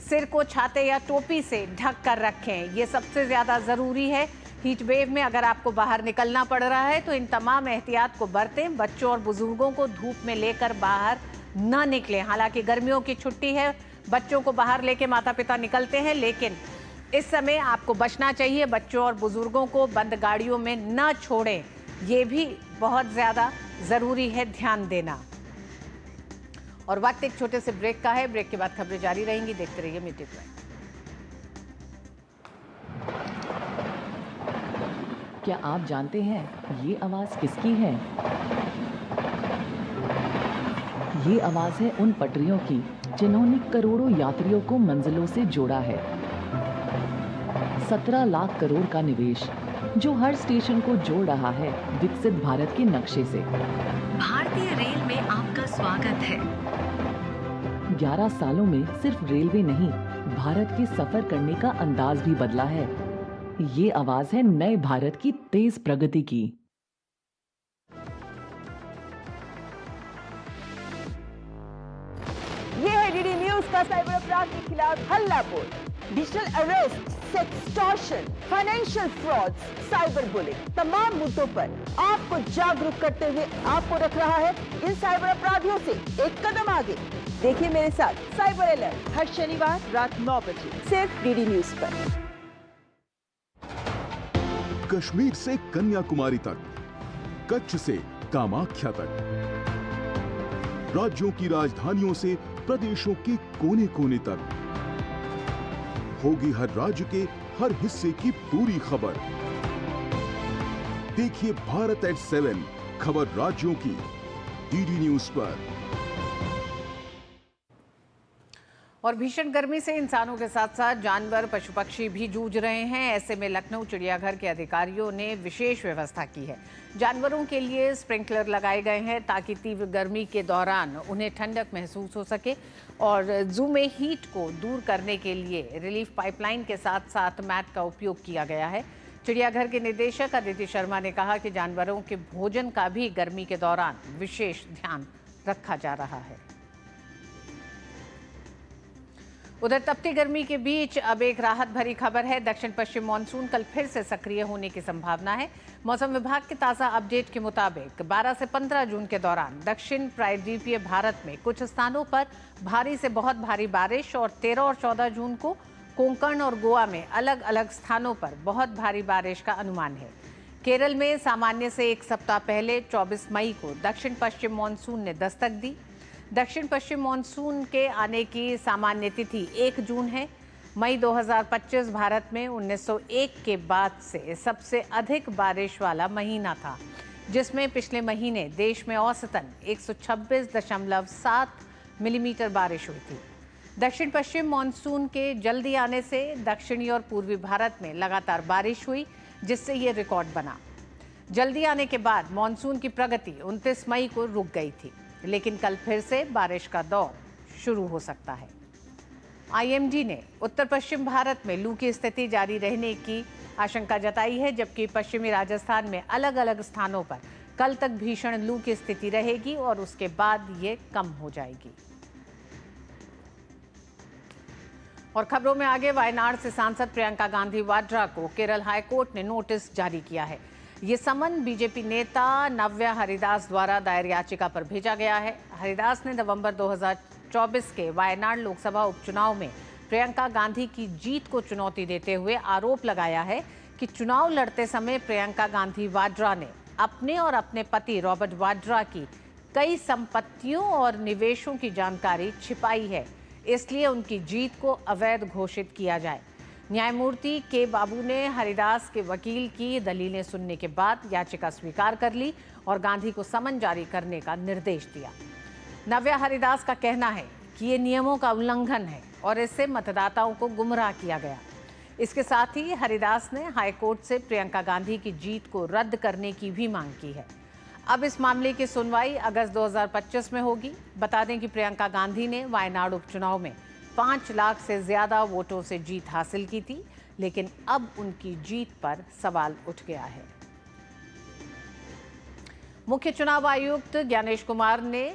सिर को छाते या टोपी से ढक कर रखें। ये सबसे ज़्यादा ज़रूरी है। हीट वेव में अगर आपको बाहर निकलना पड़ रहा है तो इन तमाम एहतियात को बरतें। बच्चों और बुजुर्गों को धूप में लेकर बाहर ना निकलें। हालांकि गर्मियों की छुट्टी है, बच्चों को बाहर लेके माता पिता निकलते हैं, लेकिन इस समय आपको बचना चाहिए। बच्चों और बुजुर्गों को बंद गाड़ियों में न छोड़ें, ये भी बहुत ज़्यादा ज़रूरी है ध्यान देना। और वक्त एक छोटे से ब्रेक का है। ब्रेक के बाद खबरें जारी रहेंगी, देखते रहिए मीट इट राइट। क्या आप जानते हैं ये आवाज़ किसकी है? ये आवाज़ है उन पटरियों की जिन्होंने करोड़ों यात्रियों को मंजिलों से जोड़ा है। 17 लाख करोड़ का निवेश जो हर स्टेशन को जोड़ रहा है विकसित भारत के नक्शे से। भारतीय रेल में आपका स्वागत है। 11 सालों में सिर्फ रेलवे नहीं, भारत के सफर करने का अंदाज भी बदला है। ये आवाज है नए भारत की तेज प्रगति की। ये है डीडी न्यूज का साइबर अपराध के खिलाफ हल्ला बोल। Digital arrest, sextortion, financial fraud, cyber bullying, तमाम मुद्दों पर आपको जागरूक करते हुए आपको रख रहा है इन साइबर अपराधियों से एक कदम आगे। देखिए मेरे साथ साइबर अलर्ट हर शनिवार रात 9 बजे सिर्फ डीडी न्यूज पर। कश्मीर से कन्याकुमारी तक, कच्छ से कामाख्या तक, राज्यों की राजधानियों से प्रदेशों के कोने कोने तक, होगी हर राज्य के हर हिस्से की पूरी खबर। देखिए भारत एट 7 खबर राज्यों की डीडी न्यूज पर। और भीषण गर्मी से इंसानों के साथ साथ जानवर, पशु पक्षी भी जूझ रहे हैं। ऐसे में लखनऊ चिड़ियाघर के अधिकारियों ने विशेष व्यवस्था की है। जानवरों के लिए स्प्रिंकलर लगाए गए हैं ताकि तीव्र गर्मी के दौरान उन्हें ठंडक महसूस हो सके। और जू में हीट को दूर करने के लिए रिलीफ पाइपलाइन के साथ साथ मैट का उपयोग किया गया है। चिड़ियाघर के निदेशक अदिति शर्मा ने कहा कि जानवरों के भोजन का भी गर्मी के दौरान विशेष ध्यान रखा जा रहा है। उधर तपती गर्मी के बीच अब एक राहत भरी खबर है। दक्षिण पश्चिम मानसून कल फिर से सक्रिय होने की संभावना है। मौसम विभाग के ताज़ा अपडेट के मुताबिक 12 से 15 जून के दौरान दक्षिण प्रायद्वीपीय भारत में कुछ स्थानों पर भारी से बहुत भारी बारिश और 13 और 14 जून को कोंकण और गोवा में अलग अलग स्थानों पर बहुत भारी बारिश का अनुमान है। केरल में सामान्य से एक सप्ताह पहले 24 मई को दक्षिण पश्चिम मानसून ने दस्तक दी। दक्षिण पश्चिम मानसून के आने की सामान्य तिथि 1 जून है। मई 2025 भारत में 1901 के बाद से सबसे अधिक बारिश वाला महीना था, जिसमें पिछले महीने देश में औसतन 126.7 मिलीमीटर बारिश हुई थी। दक्षिण पश्चिम मानसून के जल्दी आने से दक्षिणी और पूर्वी भारत में लगातार बारिश हुई, जिससे ये रिकॉर्ड बना। जल्दी आने के बाद मानसून की प्रगति 29 मई को रुक गई थी, लेकिन कल फिर से बारिश का दौर शुरू हो सकता है। आईएमडी ने उत्तर पश्चिम भारत में लू की स्थिति जारी रहने की आशंका जताई है, जबकि पश्चिमी राजस्थान में अलग अलग स्थानों पर कल तक भीषण लू की स्थिति रहेगी और उसके बाद ये कम हो जाएगी। और खबरों में आगे, वायनाड से सांसद प्रियंका गांधी वाड्रा को केरल हाईकोर्ट ने नोटिस जारी किया है। ये समन बीजेपी नेता नव्या हरिदास द्वारा दायर याचिका पर भेजा गया है। हरिदास ने नवंबर 2024 के वायनाड लोकसभा उपचुनाव में प्रियंका गांधी की जीत को चुनौती देते हुए आरोप लगाया है कि चुनाव लड़ते समय प्रियंका गांधी वाड्रा ने अपने और अपने पति रॉबर्ट वाड्रा की कई संपत्तियों और निवेशों की जानकारी छिपाई है, इसलिए उनकी जीत को अवैध घोषित किया जाए। न्यायमूर्ति के बाबू ने हरिदास के वकील की दलीलें सुनने के बाद याचिका स्वीकार कर ली और गांधी को समन जारी करने का निर्देश दिया। नव्या हरिदास का कहना है कि ये नियमों का उल्लंघन है और इससे मतदाताओं को गुमराह किया गया। इसके साथ ही हरिदास ने हाईकोर्ट से प्रियंका गांधी की जीत को रद्द करने की भी मांग की है। अब इस मामले की सुनवाई अगस्त 2025 में होगी। बता दें कि प्रियंका गांधी ने वायनाड उपचुनाव में 5 लाख से ज्यादा वोटों से जीत हासिल की थी, लेकिन अब उनकी जीत पर सवाल उठ गया है। मुख्य चुनाव आयुक्त ज्ञानेश कुमार ने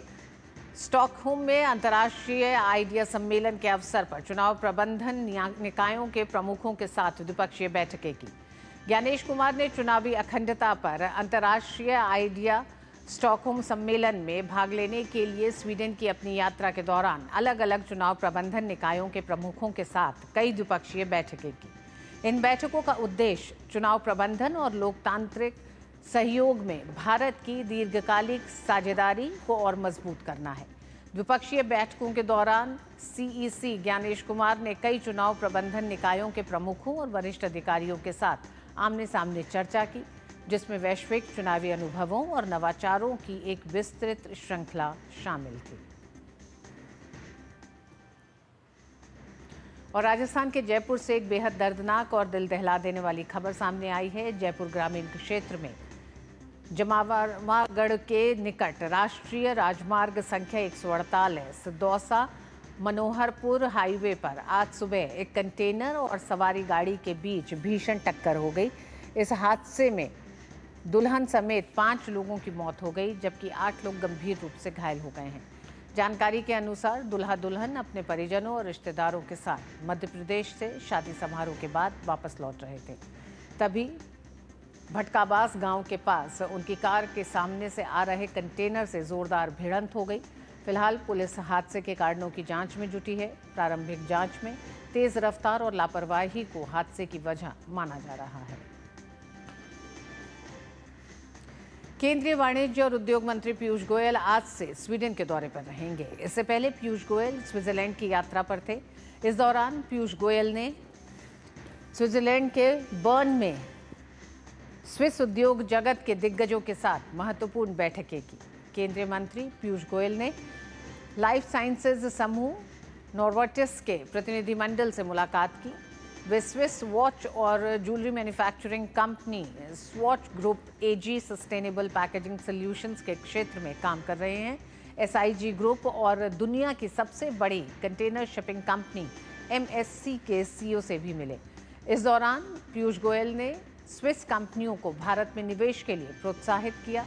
स्टॉकहोम में अंतर्राष्ट्रीय आइडिया सम्मेलन के अवसर पर चुनाव प्रबंधन निकायों के प्रमुखों के साथ द्विपक्षीय बैठकें की। ज्ञानेश कुमार ने चुनावी अखंडता पर अंतर्राष्ट्रीय आइडिया स्टॉकहोम सम्मेलन में भाग लेने के लिए स्वीडन की अपनी यात्रा के दौरान अलग अलग चुनाव प्रबंधन निकायों के प्रमुखों के साथ कई द्विपक्षीय बैठकें की। इन बैठकों का उद्देश्य चुनाव प्रबंधन और लोकतांत्रिक सहयोग में भारत की दीर्घकालिक साझेदारी को और मजबूत करना है। द्विपक्षीय बैठकों के दौरान सीईसी ज्ञानेश कुमार ने कई चुनाव प्रबंधन निकायों के प्रमुखों और वरिष्ठ अधिकारियों के साथ आमने सामने चर्चा की, जिसमें वैश्विक चुनावी अनुभवों और नवाचारों की एक विस्तृत श्रृंखला शामिल थी। और राजस्थान के जयपुर से एक बेहद दर्दनाक और दिल दहला देने वाली खबर सामने आई है। जयपुर ग्रामीण क्षेत्र में जमावरगढ़ के निकट राष्ट्रीय राजमार्ग संख्या 148 दौसा मनोहरपुर हाईवे पर आज सुबह एक कंटेनर और सवारी गाड़ी के बीच भीषण टक्कर हो गई। इस हादसे में दुल्हन समेत 5 लोगों की मौत हो गई, जबकि 8 लोग गंभीर रूप से घायल हो गए हैं। जानकारी के अनुसार दूल्हा दुल्हन अपने परिजनों और रिश्तेदारों के साथ मध्य प्रदेश से शादी समारोह के बाद वापस लौट रहे थे। तभी भटकाबास गांव के पास उनकी कार के सामने से आ रहे कंटेनर से जोरदार भिड़ंत हो गई। फिलहाल पुलिस हादसे के कारणों की जांच में जुटी है। प्रारंभिक जांच में तेज रफ्तार और लापरवाही को हादसे की वजह माना जा रहा है। केंद्रीय वाणिज्य और उद्योग मंत्री पीयूष गोयल आज से स्वीडन के दौरे पर रहेंगे। इससे पहले पीयूष गोयल स्विट्जरलैंड की यात्रा पर थे। इस दौरान पीयूष गोयल ने स्विट्जरलैंड के बर्न में स्विस उद्योग जगत के दिग्गजों के साथ महत्वपूर्ण बैठकें की। केंद्रीय मंत्री पीयूष गोयल ने लाइफ साइंसेज समूह नोवार्टिस के प्रतिनिधिमंडल से मुलाकात की। वे स्विस वॉच और jewellery manufacturing company Swatch group AG sustainable packaging solutions के क्षेत्र में काम कर रहे हैं। एसआईजी ग्रुप और दुनिया की सबसे बड़ी कंटेनर शिपिंग कंपनी एमएससी के सीईओ से भी मिले। इस दौरान पीयूष गोयल ने स्विस कंपनियों को भारत में निवेश के लिए प्रोत्साहित किया।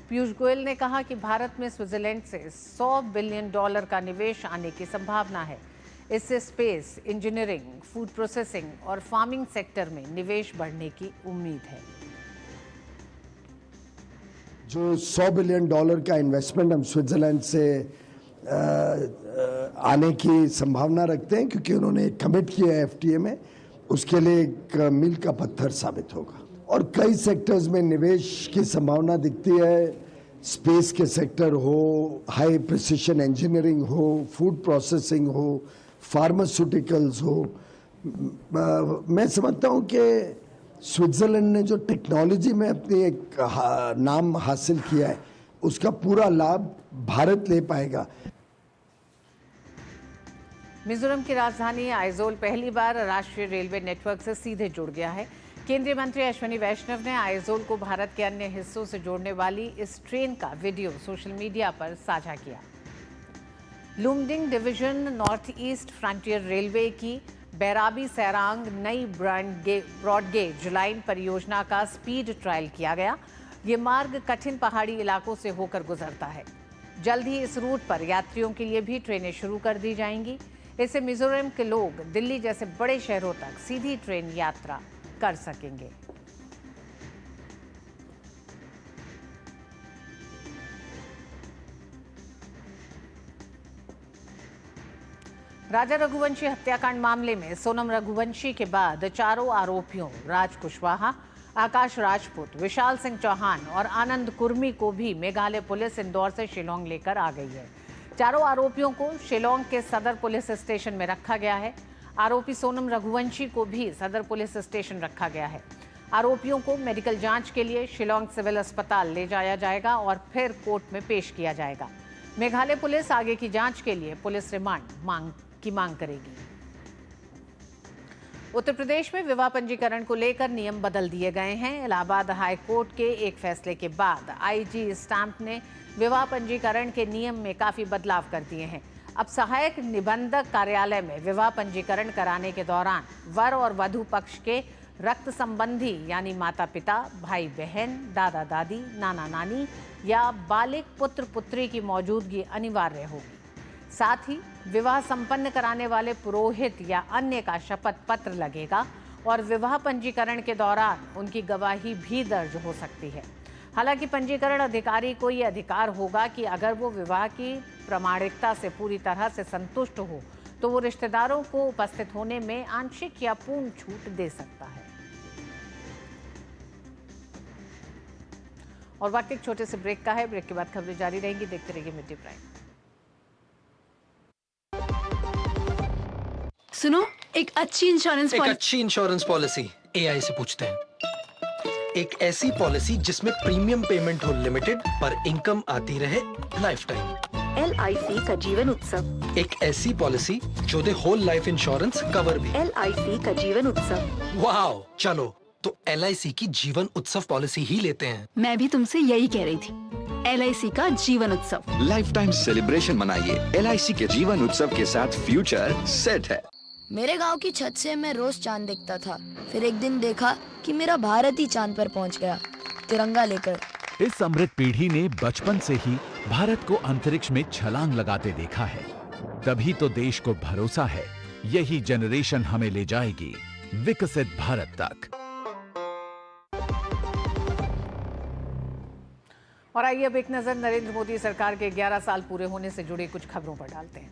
पीयूष गोयल ने कहा कि भारत में स्विट्जरलैंड से $100 बिलियन का निवेश आने की संभावना है। इससे स्पेस, इंजीनियरिंग, फूड प्रोसेसिंग और फार्मिंग सेक्टर में निवेश बढ़ने की उम्मीद है। जो $100 बिलियन का इन्वेस्टमेंट हम स्विट्जरलैंड से आने की संभावना रखते हैं, क्योंकि उन्होंने कमिट किया है एफटीए में, उसके लिए एक मील का पत्थर साबित होगा। और कई सेक्टर्स में निवेश की संभावना दिखती है। स्पेस के सेक्टर हो, हाई प्रिसिशन इंजीनियरिंग हो, फूड प्रोसेसिंग हो, फार्मास्यूटिकल्स हो। मैं समझता हूँ कि स्विट्जरलैंड ने जो टेक्नोलॉजी में अपनी एक नाम हासिल किया है, उसका पूरा लाभ भारत ले पाएगा। मिजोरम की राजधानी आइजोल पहली बार राष्ट्रीय रेलवे नेटवर्क से सीधे जुड़ गया है। केंद्रीय मंत्री अश्विनी वैष्णव ने आइजोल को भारत के अन्य हिस्सों से जोड़ने वाली इस ट्रेन का वीडियो सोशल मीडिया पर साझा किया। Lumding division north east frontier railway की बैराबी सैरांग नई ब्रॉडगेज लाइन परियोजना का स्पीड ट्रायल किया गया। ये मार्ग कठिन पहाड़ी इलाकों से होकर गुजरता है। जल्द ही इस रूट पर यात्रियों के लिए भी ट्रेनें शुरू कर दी जाएंगी। इससे मिजोरम के लोग दिल्ली जैसे बड़े शहरों तक सीधी ट्रेन यात्रा कर सकेंगे। राजा रघुवंशी हत्याकांड मामले में सोनम रघुवंशी के बाद चारों आरोपियों राज कुशवाहा, आकाश राजपूत, विशाल सिंह चौहान और आनंद कुर्मी को भी मेघालय पुलिस इंदौर से शिलोंग लेकर आ गई है। चारों आरोपियों को शिलोंग के सदर पुलिस स्टेशन में रखा गया है। आरोपी सोनम रघुवंशी को भी सदर पुलिस स्टेशन रखा गया है। आरोपियों को मेडिकल जांच के लिए शिलोंग सिविल अस्पताल ले जाया जाएगा और फिर कोर्ट में पेश किया जाएगा। मेघालय पुलिस आगे की जांच के लिए पुलिस रिमांड की मांग करेगी। उत्तर प्रदेश में विवाह पंजीकरण को लेकर नियम बदल दिए गए हैं। इलाहाबाद हाई कोर्ट के एक फैसले के बाद आईजी स्टैंप ने विवाह पंजीकरण के नियम में काफी बदलाव कर दिए हैं। अब सहायक निबंधक कार्यालय में विवाह पंजीकरण कराने के दौरान वर और वधू पक्ष के रक्त संबंधी यानी माता पिता, भाई बहन, दादा दादी, नाना नानी या बालिग पुत्र पुत्री की मौजूदगी अनिवार्य होगी। साथ ही विवाह संपन्न कराने वाले पुरोहित या अन्य का शपथ पत्र लगेगा और विवाह पंजीकरण के दौरान उनकी गवाही भी दर्ज हो सकती है। हालांकि पंजीकरण अधिकारी को ये अधिकार होगा कि अगर वो विवाह की प्रामाणिकता से पूरी तरह से संतुष्ट हो तो वो रिश्तेदारों को उपस्थित होने में आंशिक या पूर्ण छूट दे सकता है। और वक्त एक छोटे से ब्रेक का है। ब्रेक के बाद खबरें जारी रहेंगी। देखते रहिए मिड डे प्राइम। सुनो, एक अच्छी इंश्योरेंस पॉलिसी एआई से पूछते हैं। एक ऐसी पॉलिसी जिसमें प्रीमियम पेमेंट हो लिमिटेड पर इनकम आती रहे लाइफ टाइम। LIC का जीवन उत्सव। एक ऐसी पॉलिसी जो दे होल लाइफ इंश्योरेंस कवर भी। LIC का जीवन उत्सव। वाओ, चलो तो LIC की जीवन उत्सव पॉलिसी ही लेते हैं। मैं भी तुमसे यही कह रही थी। LIC का जीवन उत्सव। लाइफ टाइम सेलिब्रेशन मनाइए LIC के जीवन उत्सव के साथ। फ्यूचर सेट है। मेरे गांव की छत से मैं रोज चांद देखता था। फिर एक दिन देखा कि मेरा भारत ही चांद पर पहुंच गया, तिरंगा लेकर। इस अमृत पीढ़ी ने बचपन से ही भारत को अंतरिक्ष में छलांग लगाते देखा है। तभी तो देश को भरोसा है यही जनरेशन हमें ले जाएगी विकसित भारत तक। और आइए अब एक नजर नरेंद्र मोदी सरकार के 11 साल पूरे होने से जुड़ी कुछ खबरों पर डालते हैं।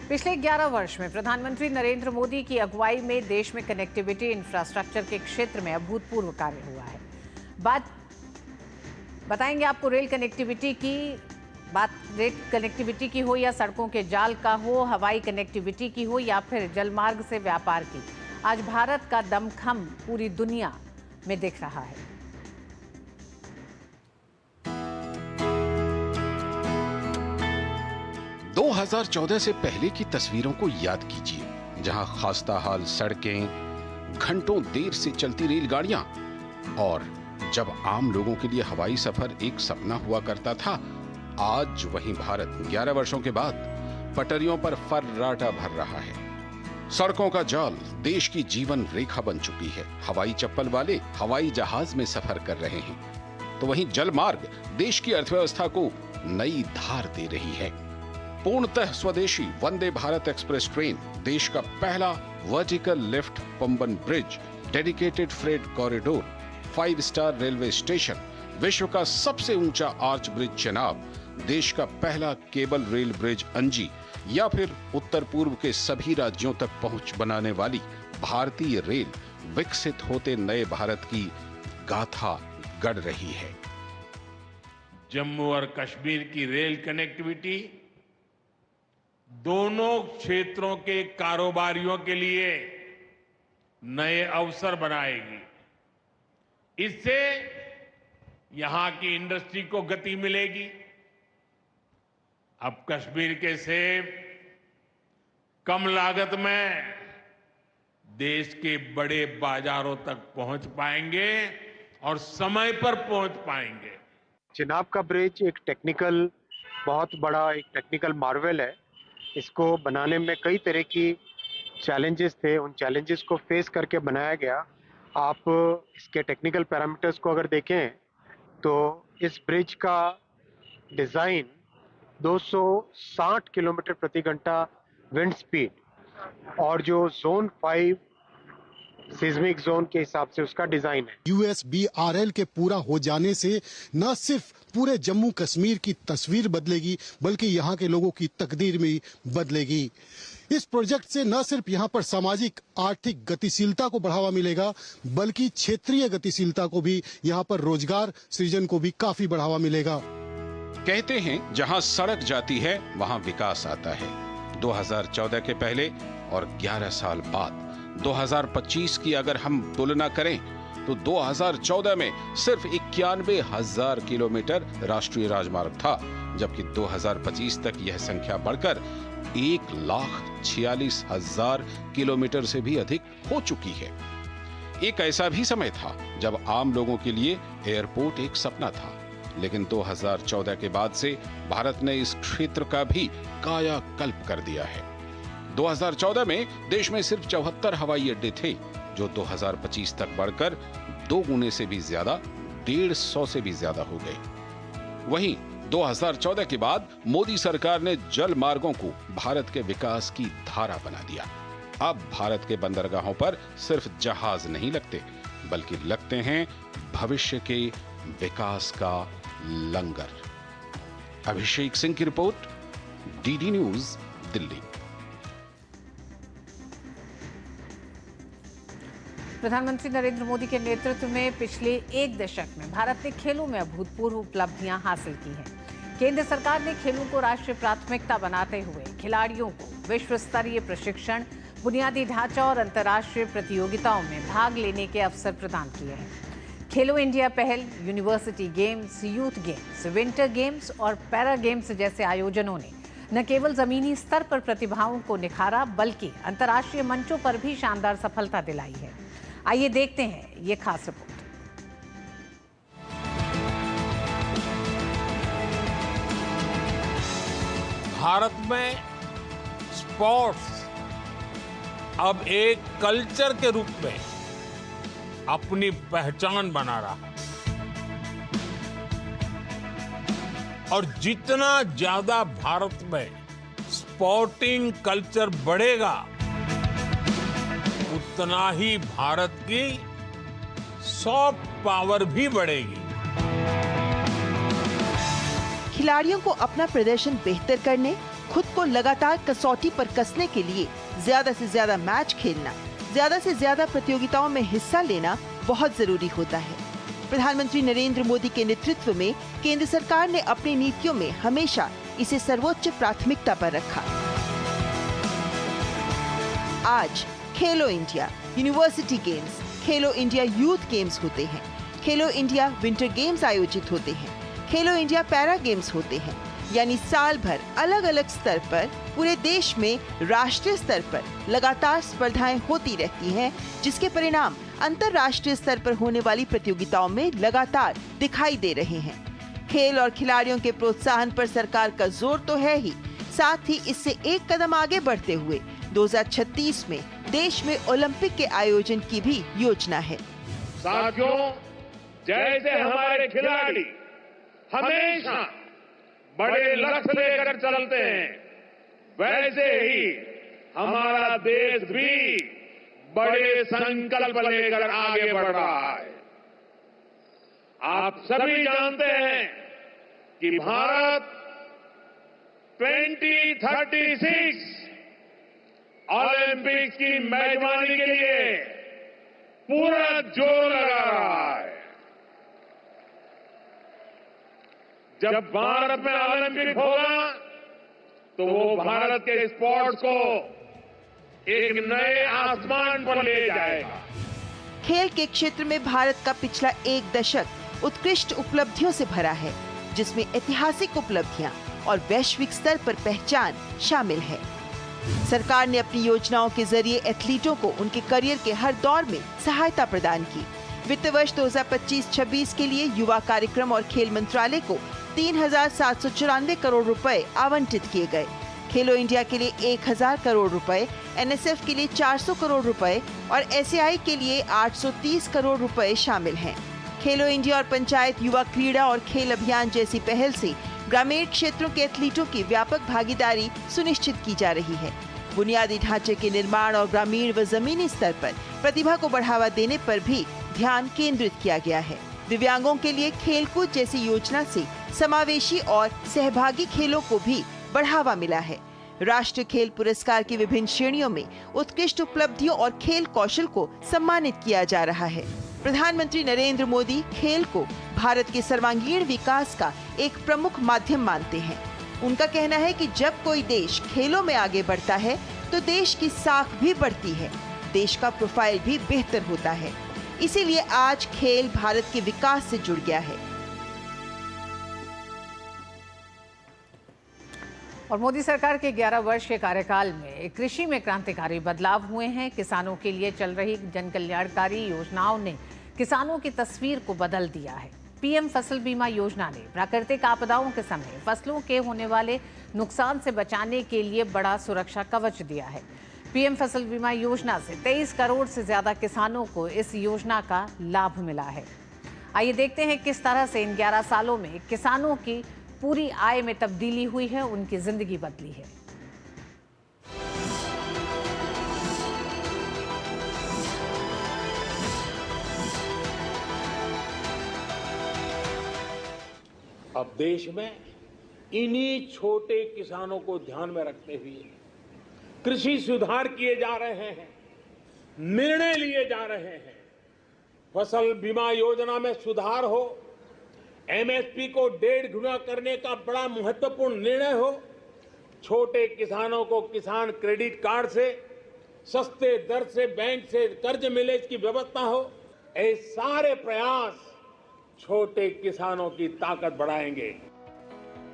पिछले 11 वर्ष में प्रधानमंत्री नरेंद्र मोदी की अगुवाई में देश में कनेक्टिविटी इंफ्रास्ट्रक्चर के क्षेत्र में अभूतपूर्व कार्य हुआ है। बताएंगे आपको रेल कनेक्टिविटी की हो या सड़कों के जाल का हो, हवाई कनेक्टिविटी की हो या फिर जलमार्ग से व्यापार की। आज भारत का दमखम पूरी दुनिया में दिख रहा है। – 2014 से पहले की तस्वीरों को याद कीजिए, जहां खास्ता हाल सड़कें, घंटों देर से चलती रेलगाड़ियां और जब आम लोगों के लिए हवाई सफर एक सपना हुआ करता था। आज वहीं भारत 11 वर्षों के बाद पटरियों पर फर्राटा भर रहा है। सड़कों का जाल देश की जीवन रेखा बन चुकी है। हवाई चप्पल वाले हवाई जहाज में सफर कर रहे हैं, तो वहीं जलमार्ग देश की अर्थव्यवस्था को नई धार दे रही है। पूर्णतः स्वदेशी वंदे भारत एक्सप्रेस ट्रेन, देश का पहला vertical lift Pamban bridge, dedicated freight corridor, 5 star railway station, विश्व का सबसे ऊंचा आर्च ब्रिज चेनाब, देश का पहला केबल रेल ब्रिज अंजी या फिर उत्तर पूर्व के सभी राज्यों तक पहुंच बनाने वाली भारतीय रेल विकसित होते नए भारत की गाथा गढ़ रही है। जम्मू और कश्मीर की रेल कनेक्टिविटी दोनों क्षेत्रों के कारोबारियों के लिए नए अवसर बनाएगी। इससे यहां की इंडस्ट्री को गति मिलेगी। अब कश्मीर के सेब कम लागत में देश के बड़े बाजारों तक पहुंच पाएंगे और समय पर पहुंच पाएंगे। चेनाब का ब्रिज एक बहुत बड़ा टेक्निकल मार्वेल है। इसको बनाने में कई तरह की चैलेंजेस थे, उन चैलेंजेस को फेस करके बनाया गया। आप इसके टेक्निकल पैरामीटर्स को अगर देखें तो इस ब्रिज का डिज़ाइन 260 किलोमीटर प्रति घंटा विंड स्पीड और जो जोन 5 सिस्मिक जोन के हिसाब से उसका डिजाइन है। USBRL के पूरा हो जाने से न सिर्फ पूरे जम्मू कश्मीर की तस्वीर बदलेगी बल्कि यहाँ के लोगों की तकदीर भी बदलेगी। इस प्रोजेक्ट से न सिर्फ यहाँ पर सामाजिक आर्थिक गतिशीलता को बढ़ावा मिलेगा बल्कि क्षेत्रीय गतिशीलता को भी, यहाँ पर रोजगार सृजन को भी काफी बढ़ावा मिलेगा। कहते हैं जहां सड़क जाती है वहां विकास आता है। 2014 के पहले और 11 साल बाद 2025 की अगर हम तुलना करें तो 2014 में सिर्फ 91,000 किलोमीटर राष्ट्रीय राजमार्ग था, जबकि 2025 तक यह संख्या बढ़कर 1,46,000 किलोमीटर से भी अधिक हो चुकी है। एक ऐसा भी समय था जब आम लोगों के लिए एयरपोर्ट एक सपना था, लेकिन 2014 के बाद से भारत ने इस क्षेत्र का भी कायाकल्प कर दिया है। 2014 में देश में सिर्फ 74 हवाई अड्डे थे, जो 2025 तक बढ़कर 2 गुने से भी ज्यादा, 150 से भी ज्यादा हो गए। वहीं 2014 के बाद मोदी सरकार ने जल मार्गों को भारत के विकास की धारा बना दिया। अब भारत के बंदरगाहों पर सिर्फ जहाज नहीं लगते, बल्कि लगते हैं भविष्य के विकास का लंगर। अभिषेक सिंह की रिपोर्ट, डीडी न्यूज, दिल्ली। प्रधानमंत्री नरेंद्र मोदी के नेतृत्व में पिछले एक दशक में भारत ने खेलों में अभूतपूर्व उपलब्धियां हासिल की हैं। केंद्र सरकार ने खेलों को राष्ट्रीय प्राथमिकता बनाते हुए खिलाड़ियों को विश्व स्तरीय प्रशिक्षण, बुनियादी ढांचा और अंतर्राष्ट्रीय प्रतियोगिताओं में भाग लेने के अवसर प्रदान किए हैं। खेलो इंडिया पहल, university games, youth games, winter games और पैरा गेम्स जैसे आयोजनों ने न केवल जमीनी स्तर पर प्रतिभाओं को निखारा, बल्कि अंतर्राष्ट्रीय मंचों पर भी शानदार सफलता दिलाई है। आइए देखते हैं ये खास रिपोर्ट। भारत में स्पोर्ट्स अब एक कल्चर के रूप में अपनी पहचान बना रहा है, और जितना ज्यादा भारत में स्पोर्टिंग कल्चर बढ़ेगा, उतना ही भारत की सॉफ्ट पावर भी बढ़ेगी। खिलाड़ियों को अपना प्रदर्शन बेहतर करने, खुद को लगातार कसौटी पर कसने के लिए ज्यादा से ज्यादा मैच खेलना, ज्यादा से ज्यादा प्रतियोगिताओं में हिस्सा लेना बहुत जरूरी होता है। प्रधानमंत्री नरेंद्र मोदी के नेतृत्व में केंद्र सरकार ने अपनी नीतियों में हमेशा इसे सर्वोच्च प्राथमिकता पर रखा। आज खेलो इंडिया यूनिवर्सिटी गेम्स, खेलो इंडिया यूथ गेम्स होते हैं, खेलो इंडिया विंटर गेम्स आयोजित होते हैं, खेलो इंडिया पैरा गेम्स होते हैं। यानी साल भर अलग अलग स्तर पर पूरे देश में राष्ट्रीय स्तर पर लगातार स्पर्धाएं होती रहती हैं, जिसके परिणाम अंतर्राष्ट्रीय स्तर पर होने वाली प्रतियोगिताओं में लगातार दिखाई दे रहे हैं। खेल और खिलाड़ियों के प्रोत्साहन पर सरकार का जोर तो है ही, साथ ही इससे एक कदम आगे बढ़ते हुए 2036 में देश में ओलंपिक के आयोजन की भी योजना है। साथियों, जैसे हमारे खिलाड़ी हमेशा बड़े लक्ष्य लेकर चलते हैं, वैसे ही हमारा देश भी बड़े संकल्प लेकर आगे बढ़ रहा है। आप सभी जानते हैं कि भारत 2036 ओलंपिक्स की मेजबानी के लिए पूरा जोर लगा रहा है। जब भारत में ओलंपिक होगा तो वो भारत के स्पोर्ट्स को एक नए आसमान पर ले जाएगा। खेल के क्षेत्र में भारत का पिछला एक दशक उत्कृष्ट उपलब्धियों से भरा है, जिसमें ऐतिहासिक उपलब्धियां और वैश्विक स्तर पर पहचान शामिल है। सरकार ने अपनी योजनाओं के जरिए एथलीटों को उनके करियर के हर दौर में सहायता प्रदान की। वित्त वर्ष 2025-26 के लिए युवा कार्यक्रम और खेल मंत्रालय को 3,794 करोड़ रुपए आवंटित किए गए। खेलो इंडिया के लिए 1,000 करोड़ रुपए, एनएसएफ के लिए 400 करोड़ रुपए और एसएआई के लिए 830 करोड़ रुपए शामिल हैं। खेलो इंडिया और पंचायत युवा क्रीड़ा और खेल अभियान जैसी पहल से ग्रामीण क्षेत्रों के एथलीटों की व्यापक भागीदारी सुनिश्चित की जा रही है। बुनियादी ढांचे के निर्माण और ग्रामीण व जमीनी स्तर पर प्रतिभा को बढ़ावा देने पर भी ध्यान केंद्रित किया गया है। दिव्यांगों के लिए खेलकूद जैसी योजना से समावेशी और सहभागी खेलों को भी बढ़ावा मिला है। राष्ट्रीय खेल पुरस्कार की विभिन्न श्रेणियों में उत्कृष्ट उपलब्धियों और खेल कौशल को सम्मानित किया जा रहा है। प्रधानमंत्री नरेंद्र मोदी खेल को भारत के सर्वांगीण विकास का एक प्रमुख माध्यम मानते हैं। उनका कहना है कि जब कोई देश खेलों में आगे बढ़ता है तो देश की साख भी बढ़ती है। देश का प्रोफाइल भी बेहतर होता है। इसीलिए आज खेल भारत के विकास से जुड़ गया है। और मोदी सरकार के 11 वर्ष के कार्यकाल में कृषि में क्रांतिकारी बदलाव हुए हैं। किसानों के लिए चल रही जन कल्याणकारी योजनाओं ने किसानों की तस्वीर को बदल दिया है। पीएम फसल बीमा योजना ने प्राकृतिक आपदाओं के समय फसलों के होने वाले नुकसान से बचाने के लिए बड़ा सुरक्षा कवच दिया है। पीएम फसल बीमा योजना से 23 करोड़ से ज्यादा किसानों को इस योजना का लाभ मिला है। आइए देखते हैं किस तरह से इन 11 सालों में किसानों की पूरी आय में तब्दीली हुई है, उनकी जिंदगी बदली है। अब देश में इन्हीं छोटे किसानों को ध्यान में रखते हुए कृषि सुधार किए जा रहे हैं, निर्णय लिए जा रहे हैं। फसल बीमा योजना में सुधार हो, एमएसपी को 1.5 गुना करने का बड़ा महत्वपूर्ण निर्णय हो, छोटे किसानों को किसान क्रेडिट कार्ड से सस्ते दर से बैंक से कर्ज मिले इसकी व्यवस्था हो, ये सारे प्रयास छोटे किसानों की ताकत बढ़ाएंगे।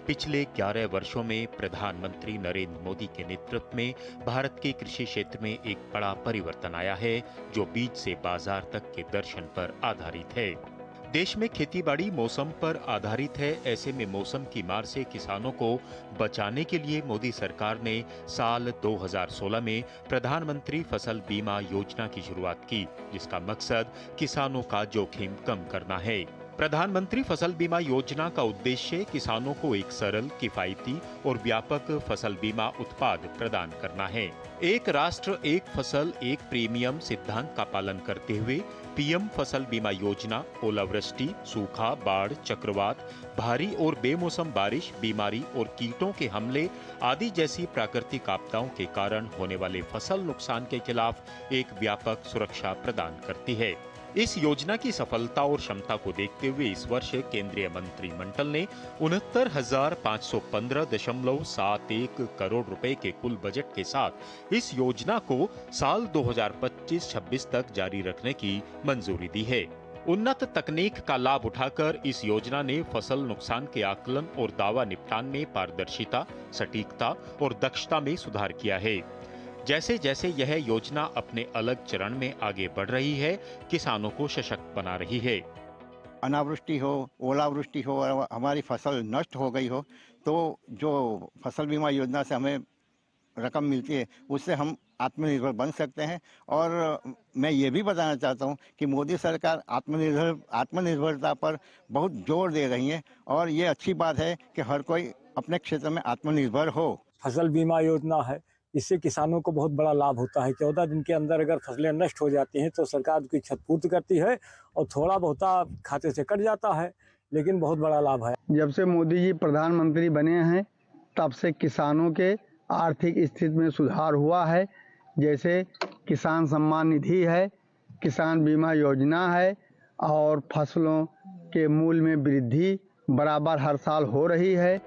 पिछले 11 वर्षों में प्रधानमंत्री नरेंद्र मोदी के नेतृत्व में भारत के कृषि क्षेत्र में एक बड़ा परिवर्तन आया है, जो बीज से बाजार तक के दर्शन पर आधारित है। देश में खेतीबाड़ी मौसम पर आधारित है। ऐसे में मौसम की मार से किसानों को बचाने के लिए मोदी सरकार ने साल 2016 में प्रधानमंत्री फसल बीमा योजना की शुरुआत की, जिसका मकसद किसानों का जोखिम कम करना है। प्रधानमंत्री फसल बीमा योजना का उद्देश्य किसानों को एक सरल, किफायती और व्यापक फसल बीमा उत्पाद प्रदान करना है। एक राष्ट्र एक फसल एक प्रीमियम सिद्धांत का पालन करते हुए पीएम फसल बीमा योजना ओलावृष्टि, सूखा, बाढ़, चक्रवात, भारी और बेमौसम बारिश, बीमारी और कीटों के हमले आदि जैसी प्राकृतिक आपदाओं के कारण होने वाले फसल नुकसान के खिलाफ एक व्यापक सुरक्षा प्रदान करती है। इस योजना की सफलता और क्षमता को देखते हुए इस वर्ष केंद्रीय मंत्रिमंडल ने 69,515.71 करोड़ रुपए के कुल बजट के साथ इस योजना को साल 2025-26 तक जारी रखने की मंजूरी दी है। उन्नत तकनीक का लाभ उठाकर इस योजना ने फसल नुकसान के आकलन और दावा निपटान में पारदर्शिता, सटीकता और दक्षता में सुधार किया है। जैसे जैसे यह योजना अपने अलग चरण में आगे बढ़ रही है, किसानों को सशक्त बना रही है। अनावृष्टि हो, ओलावृष्टि हो, हमारी फसल नष्ट हो गई हो, तो जो फसल बीमा योजना से हमें रकम मिलती है, उससे हम आत्मनिर्भर बन सकते हैं। और मैं ये भी बताना चाहता हूँ कि मोदी सरकार आत्मनिर्भरता पर बहुत जोर दे रही है, और ये अच्छी बात है कि हर कोई अपने क्षेत्र में आत्मनिर्भर हो। फसल बीमा योजना है, इससे किसानों को बहुत बड़ा लाभ होता है। 14 दिन के अंदर अगर फसलें नष्ट हो जाती हैं तो सरकार की क्षतिपूर्ति करती है और थोड़ा बहुत खाते से कट जाता है, लेकिन बहुत बड़ा लाभ है। जब से मोदी जी प्रधानमंत्री बने हैं तब से किसानों के आर्थिक स्थिति में सुधार हुआ है। जैसे किसान सम्मान निधि है, किसान बीमा योजना है, और फसलों के मूल्य में वृद्धि बराबर हर साल हो रही है।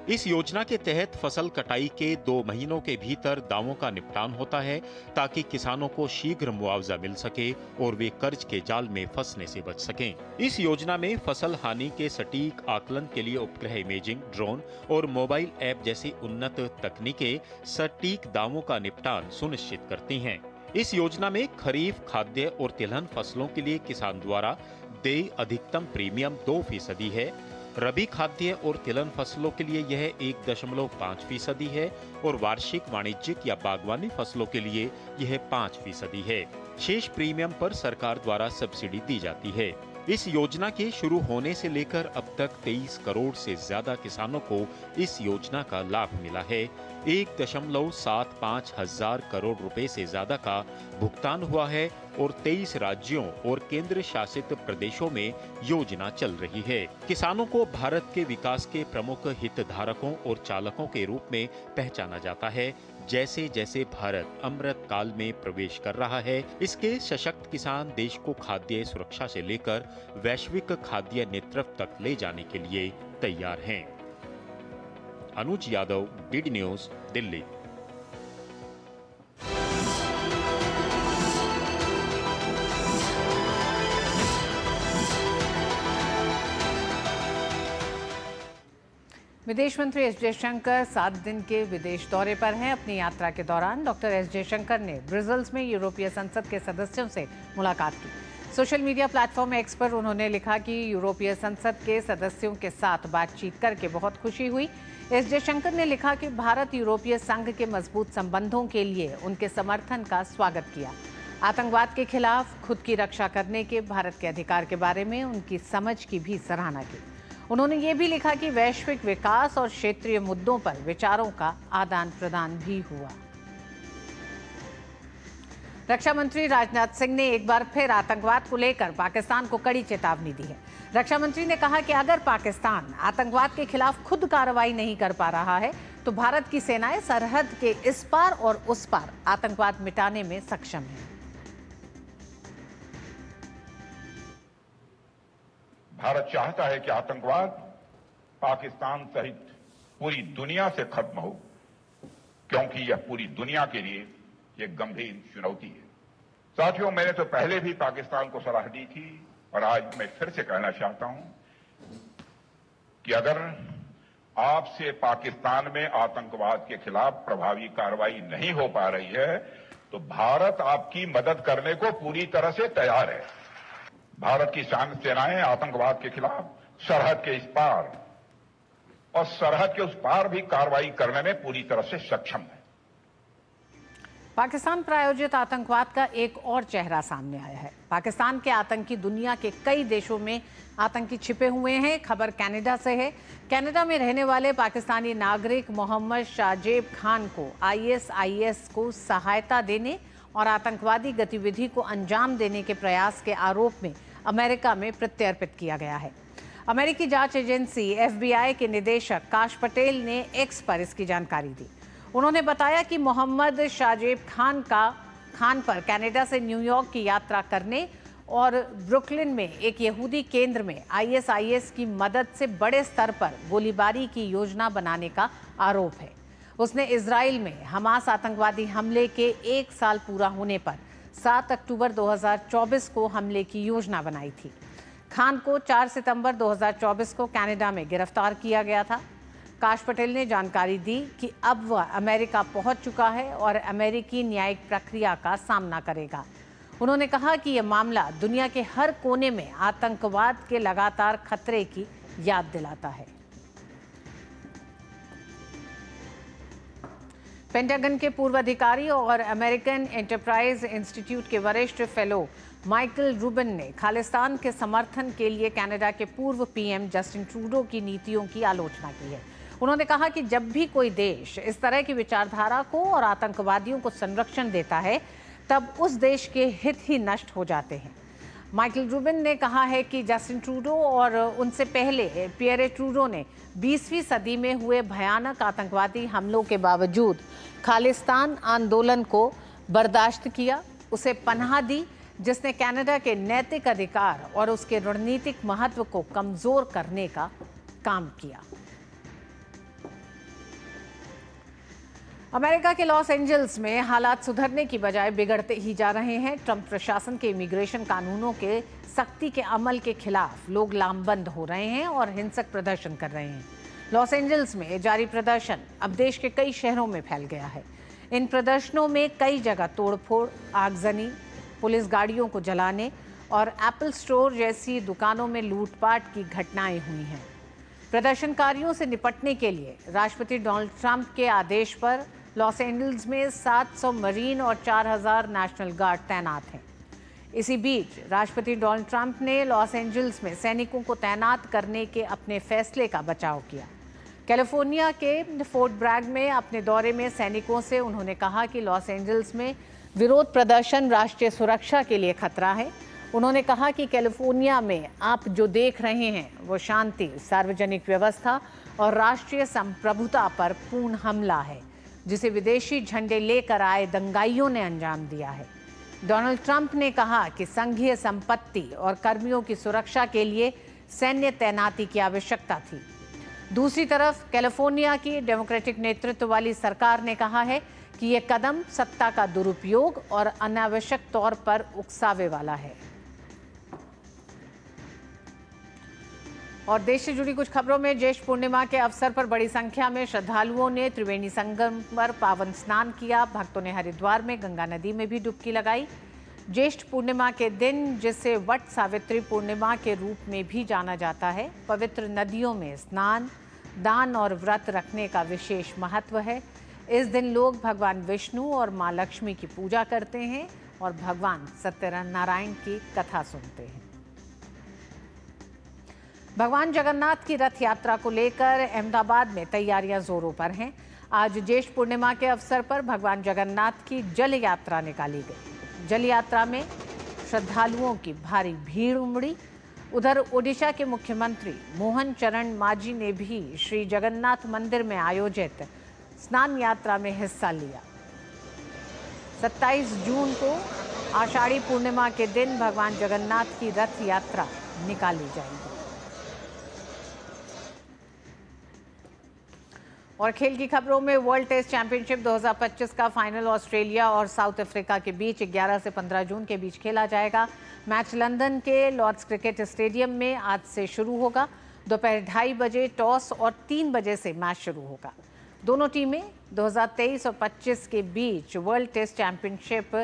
इस योजना के तहत फसल कटाई के 2 महीनों के भीतर दावों का निपटान होता है, ताकि किसानों को शीघ्र मुआवजा मिल सके और वे कर्ज के जाल में फंसने से बच सकें। इस योजना में फसल हानि के सटीक आकलन के लिए उपग्रह इमेजिंग, ड्रोन और मोबाइल ऐप जैसी उन्नत तकनीकें सटीक दावों का निपटान सुनिश्चित करती हैं। इस योजना में खरीफ, खाद्य और तिलहन फसलों के लिए किसान द्वारा देय अधिकतम प्रीमियम 2% है। रबी खाद्य और तिलहन फसलों के लिए यह 1.5% है और वार्षिक, वाणिज्यिक या बागवानी फसलों के लिए यह 5% है। शेष प्रीमियम पर सरकार द्वारा सब्सिडी दी जाती है। इस योजना के शुरू होने से लेकर अब तक 23 करोड़ से ज्यादा किसानों को इस योजना का लाभ मिला है। 1.75 हजार करोड़ रुपए से ज्यादा का भुगतान हुआ है और 23 राज्यों और केंद्र शासित प्रदेशों में योजना चल रही है। किसानों को भारत के विकास के प्रमुख हितधारकों और चालकों के रूप में पहचाना जाता है। जैसे जैसे भारत अमृत काल में प्रवेश कर रहा है, इसके सशक्त किसान देश को खाद्य सुरक्षा से लेकर वैश्विक खाद्य नेतृत्व तक ले जाने के लिए तैयार हैं। अनुज यादव, डीडी न्यूज, दिल्ली। विदेश मंत्री एस जयशंकर 7 दिन के विदेश दौरे पर हैं। अपनी यात्रा के दौरान डॉक्टर एस जयशंकर ने ब्रसेल्स में यूरोपीय संसद के सदस्यों से मुलाकात की। सोशल मीडिया प्लेटफॉर्म एक्स पर उन्होंने लिखा कि यूरोपीय संसद के सदस्यों के साथ बातचीत करके बहुत खुशी हुई। एस जयशंकर ने लिखा कि भारत यूरोपीय संघ के मजबूत संबंधों के लिए उनके समर्थन का स्वागत किया। आतंकवाद के खिलाफ खुद की रक्षा करने के भारत के अधिकार के बारे में उनकी समझ की भी सराहना की। उन्होंने ये भी लिखा कि वैश्विक विकास और क्षेत्रीय मुद्दों पर विचारों का आदान प्रदान भी हुआ। रक्षा मंत्री राजनाथ सिंह ने एक बार फिर आतंकवाद को लेकर पाकिस्तान को कड़ी चेतावनी दी है। रक्षा मंत्री ने कहा कि अगर पाकिस्तान आतंकवाद के खिलाफ खुद कार्रवाई नहीं कर पा रहा है तो भारत की सेनाएं सरहद के इस पार और उस पार आतंकवाद मिटाने में सक्षम है। भारत चाहता है कि आतंकवाद पाकिस्तान सहित पूरी दुनिया से खत्म हो, क्योंकि यह पूरी दुनिया के लिए एक गंभीर चुनौती है। साथियों, मैंने तो पहले भी पाकिस्तान को सलाह दी थी और आज मैं फिर से कहना चाहता हूं कि अगर आपसे पाकिस्तान में आतंकवाद के खिलाफ प्रभावी कार्रवाई नहीं हो पा रही है तो भारत आपकी मदद करने को पूरी तरह से तैयार है। भारत की सेनाएं आतंकवाद के खिलाफ सरहद के इस पार और सरहद के उस पार भी कार्रवाई करने में पूरी तरह से सक्षम है। पाकिस्तान प्रायोजित आतंकवाद का एक और चेहरा सामने आया है। पाकिस्तान के आतंकी दुनिया के कई देशों में आतंकी छिपे हुए हैं। खबर कनाडा से है। कनाडा में रहने वाले पाकिस्तानी नागरिक मोहम्मद शाजेब खान को ISIS को सहायता देने और आतंकवादी गतिविधि को अंजाम देने के प्रयास के आरोप में अमेरिका में प्रत्यर्पित किया गया है। अमेरिकी जांच एजेंसी FBI के निदेशक काश पटेल ने एक्स पर इसकी जानकारी दी। उन्होंने बताया कि मोहम्मद शाजेब खान पर कनाडा से न्यूयॉर्क की यात्रा करने और ब्रुकलिन में एक यहूदी केंद्र में ISIS की मदद से बड़े स्तर पर गोलीबारी की योजना बनाने का आरोप है। उसने इजराइल में हमास आतंकवादी हमले के 1 साल पूरा होने पर 7 अक्टूबर 2024 को हमले की योजना बनाई थी। खान को 4 सितंबर 2024 को कनाडा में गिरफ्तार किया गया था। काश पटेल ने जानकारी दी कि अब वह अमेरिका पहुंच चुका है और अमेरिकी न्यायिक प्रक्रिया का सामना करेगा। उन्होंने कहा कि यह मामला दुनिया के हर कोने में आतंकवाद के लगातार खतरे की याद दिलाता है। पेंटागन के पूर्व अधिकारी और अमेरिकन एंटरप्राइज इंस्टीट्यूट के वरिष्ठ फेलो माइकल रूबिन ने खालिस्तान के समर्थन के लिए कनाडा के पूर्व PM जस्टिन ट्रूडो की नीतियों की आलोचना की है। उन्होंने कहा कि जब भी कोई देश इस तरह की विचारधारा को और आतंकवादियों को संरक्षण देता है तब उस देश के हित ही नष्ट हो जाते हैं। माइकल रूबिन ने कहा है कि जस्टिन ट्रूडो और उनसे पहले पियरे ट्रूडो ने 20वीं सदी में हुए भयानक आतंकवादी हमलों के बावजूद खालिस्तान आंदोलन को बर्दाश्त किया, उसे पनाह दी, जिसने कनाडा के नैतिक अधिकार और उसके रणनीतिक महत्व को कमजोर करने का काम किया। अमेरिका के लॉस एंजल्स में हालात सुधरने की बजाय बिगड़ते ही जा रहे हैं। ट्रंप प्रशासन के इमिग्रेशन कानूनों के सख्ती के अमल के खिलाफ लोग लामबंद हो रहे हैं और हिंसक प्रदर्शन कर रहे हैं। लॉस एंजल्स में जारी प्रदर्शन अब देश के कई शहरों में फैल गया है। इन प्रदर्शनों में कई जगह तोड़फोड़, आगजनी, पुलिस गाड़ियों को जलाने और एप्पल स्टोर जैसी दुकानों में लूटपाट की घटनाएं हुई हैं। प्रदर्शनकारियों से निपटने के लिए राष्ट्रपति डोनाल्ड ट्रंप के आदेश पर लॉस एंजल्स में 700 मरीन और 4000 नेशनल गार्ड तैनात हैं। इसी बीच राष्ट्रपति डोनाल्ड ट्रंप ने लॉस एंजल्स में सैनिकों को तैनात करने के अपने फैसले का बचाव किया। कैलिफोर्निया के फोर्ट ब्रैग में अपने दौरे में सैनिकों से उन्होंने कहा कि लॉस एंजल्स में विरोध प्रदर्शन राष्ट्रीय सुरक्षा के लिए खतरा है। उन्होंने कहा कि कैलिफोर्निया में आप जो देख रहे हैं वो शांति, सार्वजनिक व्यवस्था और राष्ट्रीय संप्रभुता पर पूर्ण हमला है, जिसे विदेशी झंडे लेकर आए दंगाइयों ने अंजाम दिया है। डोनाल्ड ट्रंप ने कहा कि संघीय संपत्ति और कर्मियों की सुरक्षा के लिए सैन्य तैनाती की आवश्यकता थी। दूसरी तरफ कैलिफोर्निया की डेमोक्रेटिक नेतृत्व वाली सरकार ने कहा है कि यह कदम सत्ता का दुरुपयोग और अनावश्यक तौर पर उकसावे वाला है। और देश से जुड़ी कुछ खबरों में ज्येष्ठ पूर्णिमा के अवसर पर बड़ी संख्या में श्रद्धालुओं ने त्रिवेणी संगम पर पावन स्नान किया। भक्तों ने हरिद्वार में गंगा नदी में भी डुबकी लगाई। ज्येष्ठ पूर्णिमा के दिन, जिसे वट सावित्री पूर्णिमा के रूप में भी जाना जाता है, पवित्र नदियों में स्नान, दान और व्रत रखने का विशेष महत्व है। इस दिन लोग भगवान विष्णु और मां लक्ष्मी की पूजा करते हैं और भगवान सत्यनारायण की कथा सुनते हैं। भगवान जगन्नाथ की रथ यात्रा को लेकर अहमदाबाद में तैयारियां जोरों पर हैं। आज ज्येष्ठ पूर्णिमा के अवसर पर भगवान जगन्नाथ की जल यात्रा निकाली गई। जल यात्रा में श्रद्धालुओं की भारी भीड़ उमड़ी। उधर ओडिशा के मुख्यमंत्री मोहन चरण मांझी ने भी श्री जगन्नाथ मंदिर में आयोजित स्नान यात्रा में हिस्सा लिया। 27 जून को आषाढ़ी पूर्णिमा के दिन भगवान जगन्नाथ की रथ यात्रा निकाली जाएगी। और खेल की खबरों में वर्ल्ड टेस्ट चैंपियनशिप 2025 का फाइनल ऑस्ट्रेलिया और साउथ अफ्रीका के बीच 11 से 15 जून के बीच खेला जाएगा। मैच लंदन के लॉर्ड्स क्रिकेट स्टेडियम में आज से शुरू होगा। दोपहर 2:30 बजे टॉस और 3 बजे से मैच शुरू होगा। दोनों टीमें 2023 और 25 के बीच वर्ल्ड टेस्ट चैंपियनशिप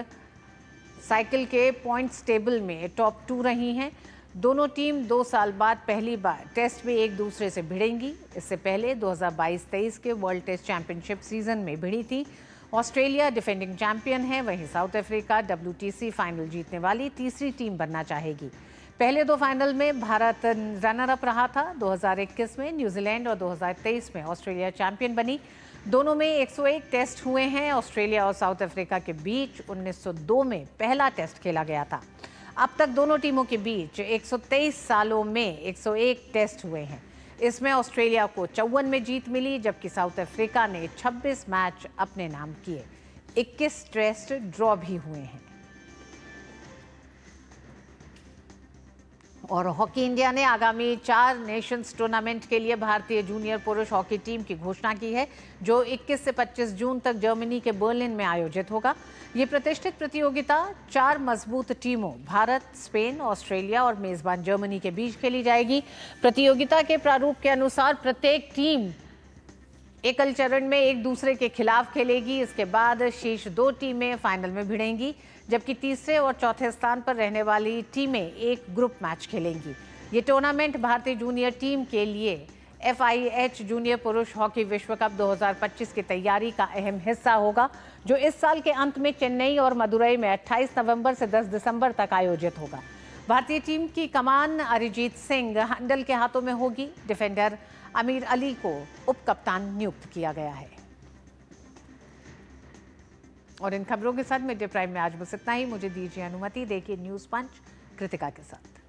साइकिल के पॉइंट्स टेबल में टॉप 2 रही हैं। दोनों टीम 2 साल बाद पहली बार टेस्ट में एक दूसरे से भिड़ेंगी। इससे पहले 2022-23 के वर्ल्ड टेस्ट चैंपियनशिप सीजन में भिड़ी थी। ऑस्ट्रेलिया डिफेंडिंग चैंपियन है, वहीं साउथ अफ्रीका WTC फाइनल जीतने वाली तीसरी टीम बनना चाहेगी। पहले 2 फाइनल में भारत रनर अप रहा था। 2021 में न्यूजीलैंड और 2023 में ऑस्ट्रेलिया चैंपियन बनी। दोनों में 101 टेस्ट हुए हैं। ऑस्ट्रेलिया और साउथ अफ्रीका के बीच 1902 में पहला टेस्ट खेला गया था। अब तक दोनों टीमों के बीच 123 सालों में 101 टेस्ट हुए हैं। इसमें ऑस्ट्रेलिया को 54 में जीत मिली, जबकि साउथ अफ्रीका ने 26 मैच अपने नाम किए। 21 टेस्ट ड्रॉ भी हुए हैं। और हॉकी इंडिया ने आगामी 4 नेशंस टूर्नामेंट के लिए भारतीय जूनियर पुरुष हॉकी टीम की घोषणा की है, जो 21 से 25 जून तक जर्मनी के बर्लिन में आयोजित होगा। ये प्रतिष्ठित प्रतियोगिता 4 मजबूत टीमों भारत, स्पेन, ऑस्ट्रेलिया और मेजबान जर्मनी के बीच खेली जाएगी। प्रतियोगिता के प्रारूप के अनुसार प्रत्येक टीम एकल चरण में एक दूसरे के खिलाफ खेलेगी। इसके बाद शीर्ष 2 टीमें फाइनल में भिड़ेंगी, जबकि तीसरे और चौथे स्थान पर रहने वाली टीमें एक ग्रुप मैच खेलेंगी। ये टूर्नामेंट भारतीय जूनियर टीम के लिए FIH जूनियर पुरुष हॉकी विश्व कप 2025 की तैयारी का अहम हिस्सा होगा, जो इस साल के अंत में चेन्नई और मदुरई में 28 नवंबर से 10 दिसंबर तक आयोजित होगा। भारतीय टीम की कमान अरिजीत सिंह हंडल के हाथों में होगी। डिफेंडर आमिर अली को उप कप्तान नियुक्त किया गया है। और इन खबरों के साथ मिड डे प्राइम में आज बस इतना ही। मुझे दीजिए अनुमति। देखिए न्यूज़ पंच कृतिका के साथ।